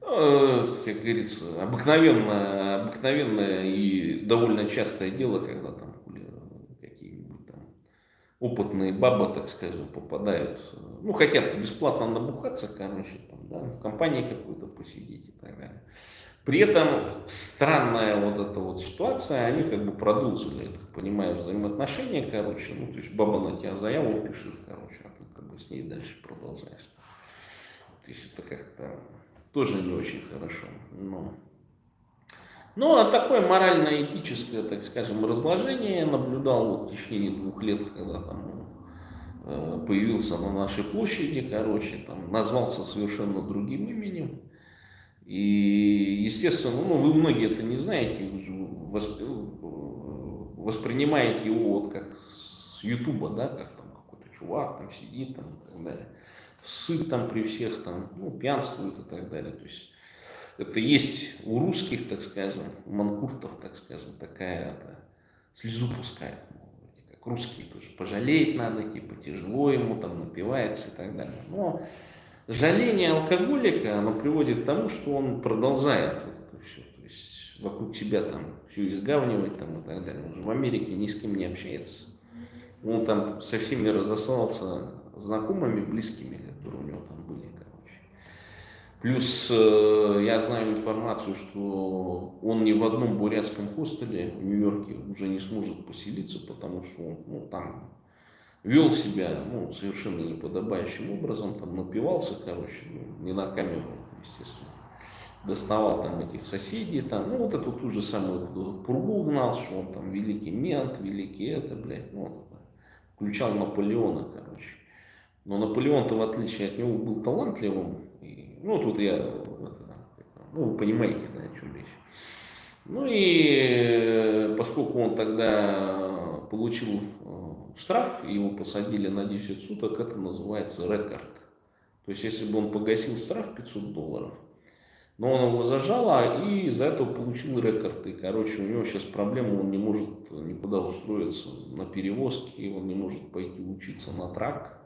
Как говорится, обыкновенное и довольно частое дело, когда там какие-нибудь там опытные бабы, так скажем, попадают, ну, хотят бесплатно набухаться, короче, там, да, в компании какой-то посидеть и так далее. При этом странная вот эта вот ситуация, они как бы продолжили, я так понимаю, взаимоотношения, короче, ну, то есть баба на тебя заяву пишет, короче, а ты как бы с ней дальше продолжаешь. То есть это как-то тоже не очень хорошо. Ну, а такое морально-этическое, так скажем, разложение я наблюдал вот в течение 2 лет, когда там появился на нашей площади, короче, там назвался совершенно другим именем. И, естественно, ну, вы многие это не знаете, вы же воспринимаете его вот как с Ютуба, да, как там какой-то чувак там сидит там и так далее, сыт там при всех там, ну, пьянствует и так далее. То есть это есть у русских, так скажем, у манкуртов, так скажем, такая слезу пускает, как русские тоже, пожалеть надо, типа тяжело ему, там напивается и так далее. Но жаление алкоголика, оно приводит к тому, что он продолжает вот это все, то есть вокруг себя там все изгавнивать там и так далее. Он же в Америке ни с кем не общается. Он там со всеми разослался знакомыми, близкими, которые у него там были, короче. Плюс я знаю информацию, что он ни в одном бурятском хостеле в Нью-Йорке уже не сможет поселиться, потому что он, ну, там вел себя, ну, совершенно неподобающим образом, там напивался, короче, ну, не на камеру, естественно, доставал там этих соседей, там, ну, вот эту ту же самую пургу гнал, что он там великий мент, великий это, блядь, ну, вот это, включал Наполеона, короче. Но Наполеон-то, в отличие от него, был талантливым, и, ну, тут я, ну, вы понимаете, да, о чем речь. Ну и поскольку он тогда получил штраф, его посадили на 10 суток, это называется рекорд. То есть, если бы он погасил штраф $500, но он его зажал, и из-за этого получил рекорд. И, короче, у него сейчас проблема, он не может никуда устроиться на перевозки, он не может пойти учиться на трак.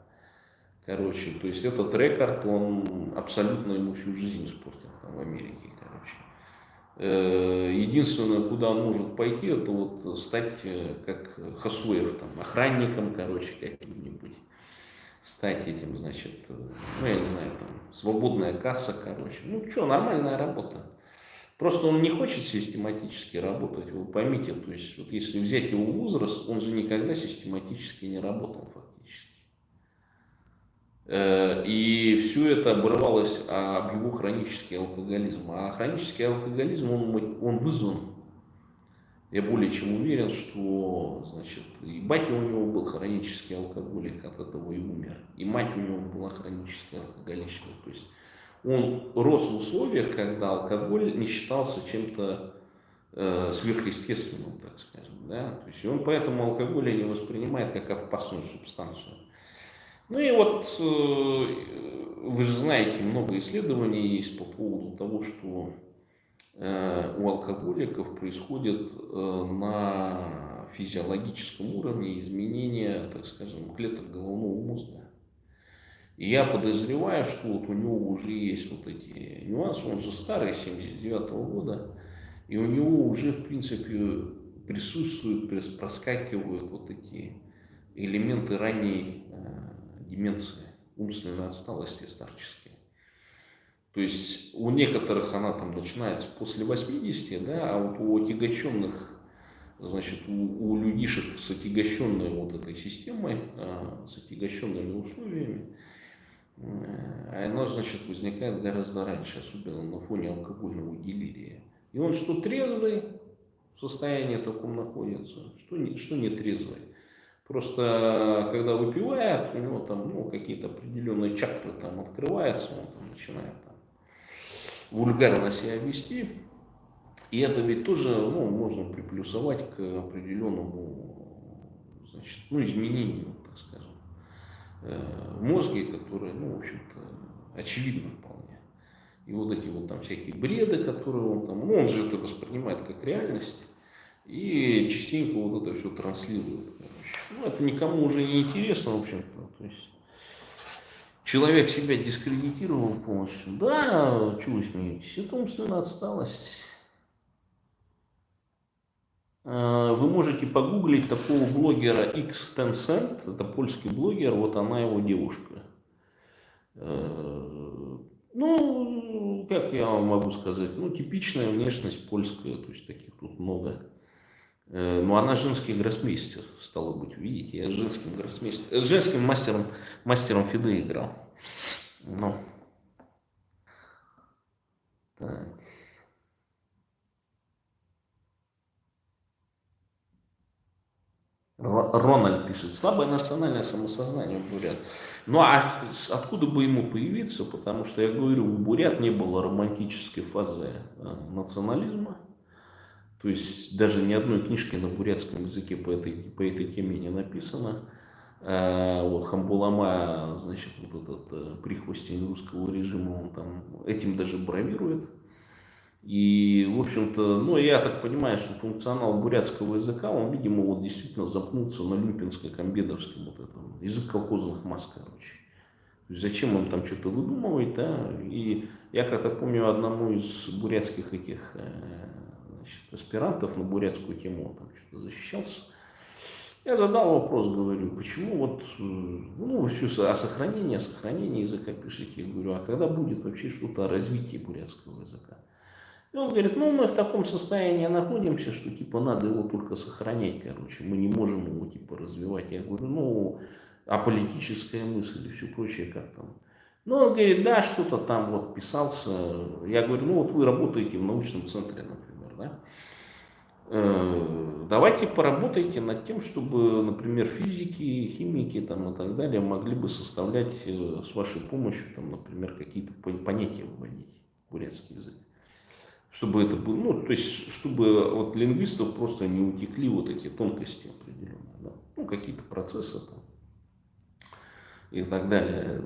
Короче, то есть этот рекорд, он абсолютно ему всю жизнь испортил там в Америке, короче. Единственное, куда он может пойти, это вот стать, как Хасуев, там, охранником, короче, каким-нибудь. Стать этим, значит, ну, я не знаю, там, свободная касса, короче. Ну, что, нормальная работа. Просто он не хочет систематически работать, вы поймите. То есть, вот если взять его возраст, он же никогда систематически не работал фактически. И все это обрывалось об его хронический алкоголизм. А хронический алкоголизм, он вызван. Я более чем уверен, что, значит, и батя у него был хронический алкоголик, от этого и умер. И мать у него была хроническая алкоголичка. То есть он рос в условиях, когда алкоголь не считался чем-то сверхъестественным, так скажем. Да? То есть и он поэтому алкоголь не воспринимает как опасную субстанцию. Ну и вот вы же знаете, много исследований есть по поводу того, что у алкоголиков происходит на физиологическом уровне изменения, так скажем, клеток головного мозга. И я подозреваю, что вот у него уже есть вот эти нюансы, он же старый, 79-го года, и у него уже, в принципе, присутствуют, проскакивают вот эти элементы ранней деменции, умственной отсталости старческой. То есть у некоторых она там начинается после 80, да, а вот у отягощенных, значит, у людишек с отягощенной вот этой системой, с отягощенными условиями, оно, значит, возникает гораздо раньше, особенно на фоне алкогольного делирия. И он что трезвый в состоянии таком находится, что не трезвый. Просто когда выпивает, у него там какие-то определенные чакры там открываются, он там начинает там вульгарно себя вести. И это ведь тоже можно приплюсовать к определенному, значит, изменению, так скажем, в мозге, которые, в общем-то, очевидно вполне. И вот эти вот там всякие бреды, которые он там, он же это воспринимает как реальность, и частенько вот это все транслирует. Это никому уже не интересно, в общем-то. То есть человек себя дискредитировал полностью. Да, чего вы смеетесь? Это умственная отсталость. Вы можете погуглить такого блогера X Tencent, это польский блогер, вот она его девушка. Как я вам могу сказать, типичная внешность польская, то есть таких тут много. Она женский гроссмейстер, стало быть, видите, я женским мастером Фиде играл. Так. Рональд пишет, слабое национальное самосознание у бурят. Откуда бы ему появиться? Потому что, я говорю, у бурят не было романтической фазы национализма. То есть даже ни одной книжки на бурятском языке по этой теме не написано. Вот Хамбулама, значит, вот этот прихвостень русского режима, он там этим даже бравирует. И, в общем-то, я так понимаю, что функционал бурятского языка, он, видимо, вот действительно запнулся на люмпинско-комбедовском вот этом, язык колхозных масс, короче. То есть зачем он там что-то выдумывает, да? И я как-то помню одному из бурятских этих аспирантов на бурятскую тему, он там что-то защищался. Я задал вопрос, говорю, почему вот, вы все о сохранении языка пишите. Я говорю, а когда будет вообще что-то о развитии бурятского языка? И он говорит, мы в таком состоянии находимся, что типа надо его только сохранять, короче, мы не можем его типа развивать. Я говорю, а политическая мысль и все прочее как там? Он говорит, да, что-то там вот писался. Я говорю, вот вы работаете в научном центре, например, да? Давайте поработайте над тем, чтобы, например, физики, химики там, и так далее могли бы составлять с вашей помощью, там, например, какие-то понятия вводить в бурятский язык. Чтобы это было, то есть, чтобы от лингвистов просто не утекли вот эти тонкости определенные, да? Какие-то процессы там и так далее.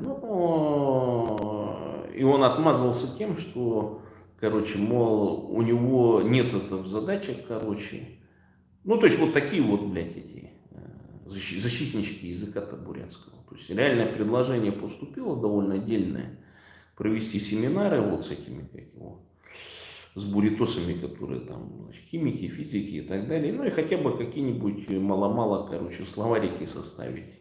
И он отмазывался тем, что, короче, мол, у него нет этого задачек, короче. То есть, вот такие вот, блядь, эти защитнички языка-то бурятского. То есть, реальное предложение поступило довольно дельное провести семинары вот с этими, как его, с буритосами, которые там, значит, химики, физики и так далее. Ну и хотя бы какие-нибудь мало-мало, короче, словарики составить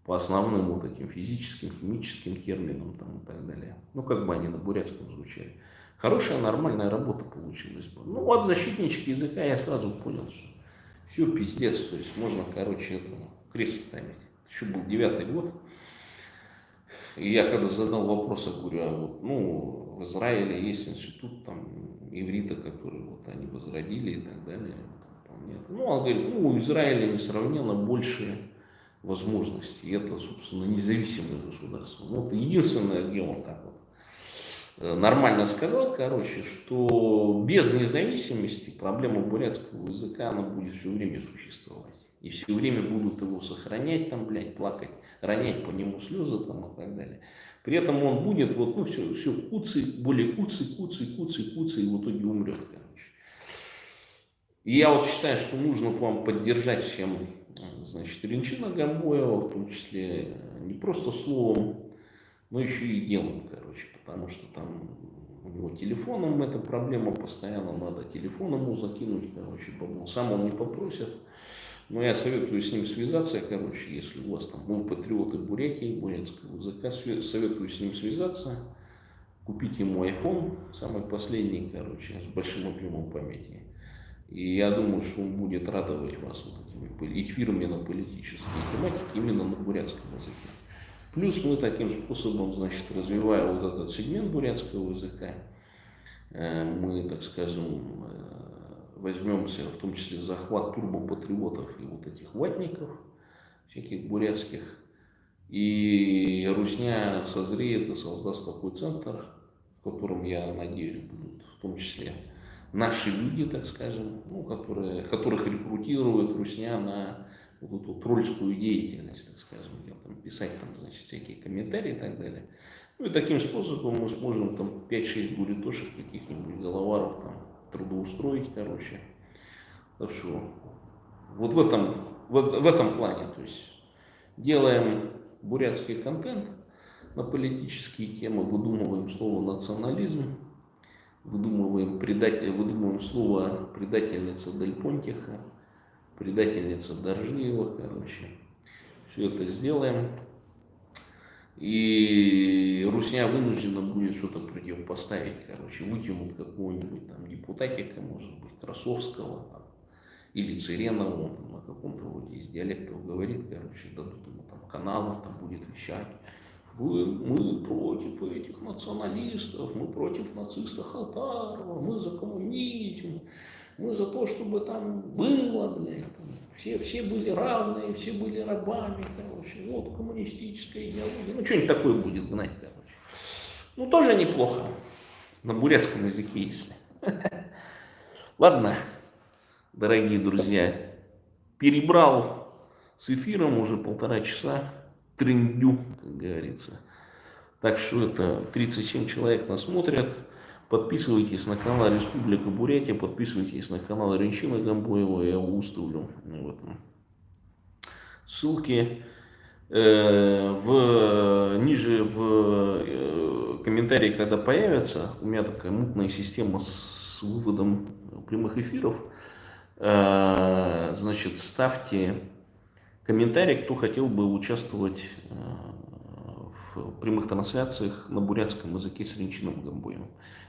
по основным вот этим физическим, химическим терминам там, и так далее. Ну, как бы они на бурятском звучали. Хорошая, нормальная работа получилась бы. Ну, вот защитничек языка я сразу понял, что все пиздец, то есть можно, короче, это, крест ставить. Еще был 9-й год. И я когда задал вопрос, я говорю, а вот, ну, в Израиле есть институт там иврита, который вот они возродили и так далее. Ну, он говорит, ну, у Израиля несравненно больше возможностей. И это, собственно, независимое государство. Ну, это единственное, где он так вот нормально сказал, короче, что без независимости проблема бурятского языка, она будет все время существовать. И все время будут его сохранять, там, блядь, плакать, ронять по нему слезы там, и так далее. При этом он будет, вот, ну, все куцый, более куцый, и в итоге умрет, короче. И я вот считаю, что нужно вам поддержать всем, значит, Ринчина Гамбоева, в том числе не просто словом, но еще и делом, короче, потому что там у него телефоном эта проблема постоянно, надо телефон ему закинуть, короче, бабло. Сам он не попросит. Но я советую с ним связаться, короче, если у вас там, вы патриоты Бурятии, бурятского языка, советую с ним связаться, купить ему iPhone, самый последний, короче, с большим объемом памяти. И я думаю, что он будет радовать вас вот этими и фирменно-политические тематики именно на бурятском языке. Плюс мы таким способом, значит, развивая вот этот сегмент бурятского языка, мы, так скажем, возьмемся в том числе захват турбопатриотов и вот этих ватников, всяких бурятских, и Русня созреет и создаст такой центр, в котором, я надеюсь, будут в том числе наши люди, так скажем, ну, которых рекрутирует Русня на вот эту тролльскую деятельность, так скажем, где там писать там, значит, всякие комментарии и так далее. Ну и таким способом мы сможем там 5-6 бурятошек, каких-нибудь головаров там трудоустроить, короче. Так что вот в этом плане, то есть делаем бурятский контент на политические темы, выдумываем слово национализм, выдумываем слово предательница Дель Понтиха, предательница Доржиева, короче. Все это сделаем. И Русня вынуждена будет что-то противопоставить, короче, вытянут какого-нибудь там депутатика, может быть, Красовского там, или Цыренова, он там на каком-то вроде из диалектов говорит, короче, дадут ему там каналы, там будет вещать. Мы против этих националистов, мы против нациста Халтарова, мы за коммунизм, мы за то, чтобы там было, блядь, там, все были равные, все были рабами, короче, вот коммунистическая идеология. Ну, что-нибудь такое будет гнать, короче. Ну, тоже неплохо, на бурятском языке, если. Ладно, дорогие друзья, перебрал с эфиром уже 1,5 часа, трындю, как говорится. Так что это 37 человек нас смотрят. Подписывайтесь на канал Республика Бурятия, подписывайтесь на канал Ринчина Гамбоева, я его выставлю вот, ссылки. Ниже в комментарии, когда появится, у меня такая мутная система с выводом прямых эфиров, значит, ставьте комментарий, кто хотел бы участвовать в прямых трансляциях на бурятском языке с Ринчином Гамбоевым.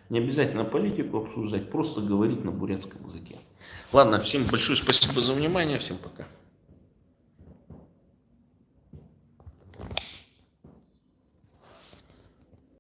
Не обязательно политику обсуждать, просто говорить на бурятском языке. Ладно, всем большое спасибо за внимание, всем пока.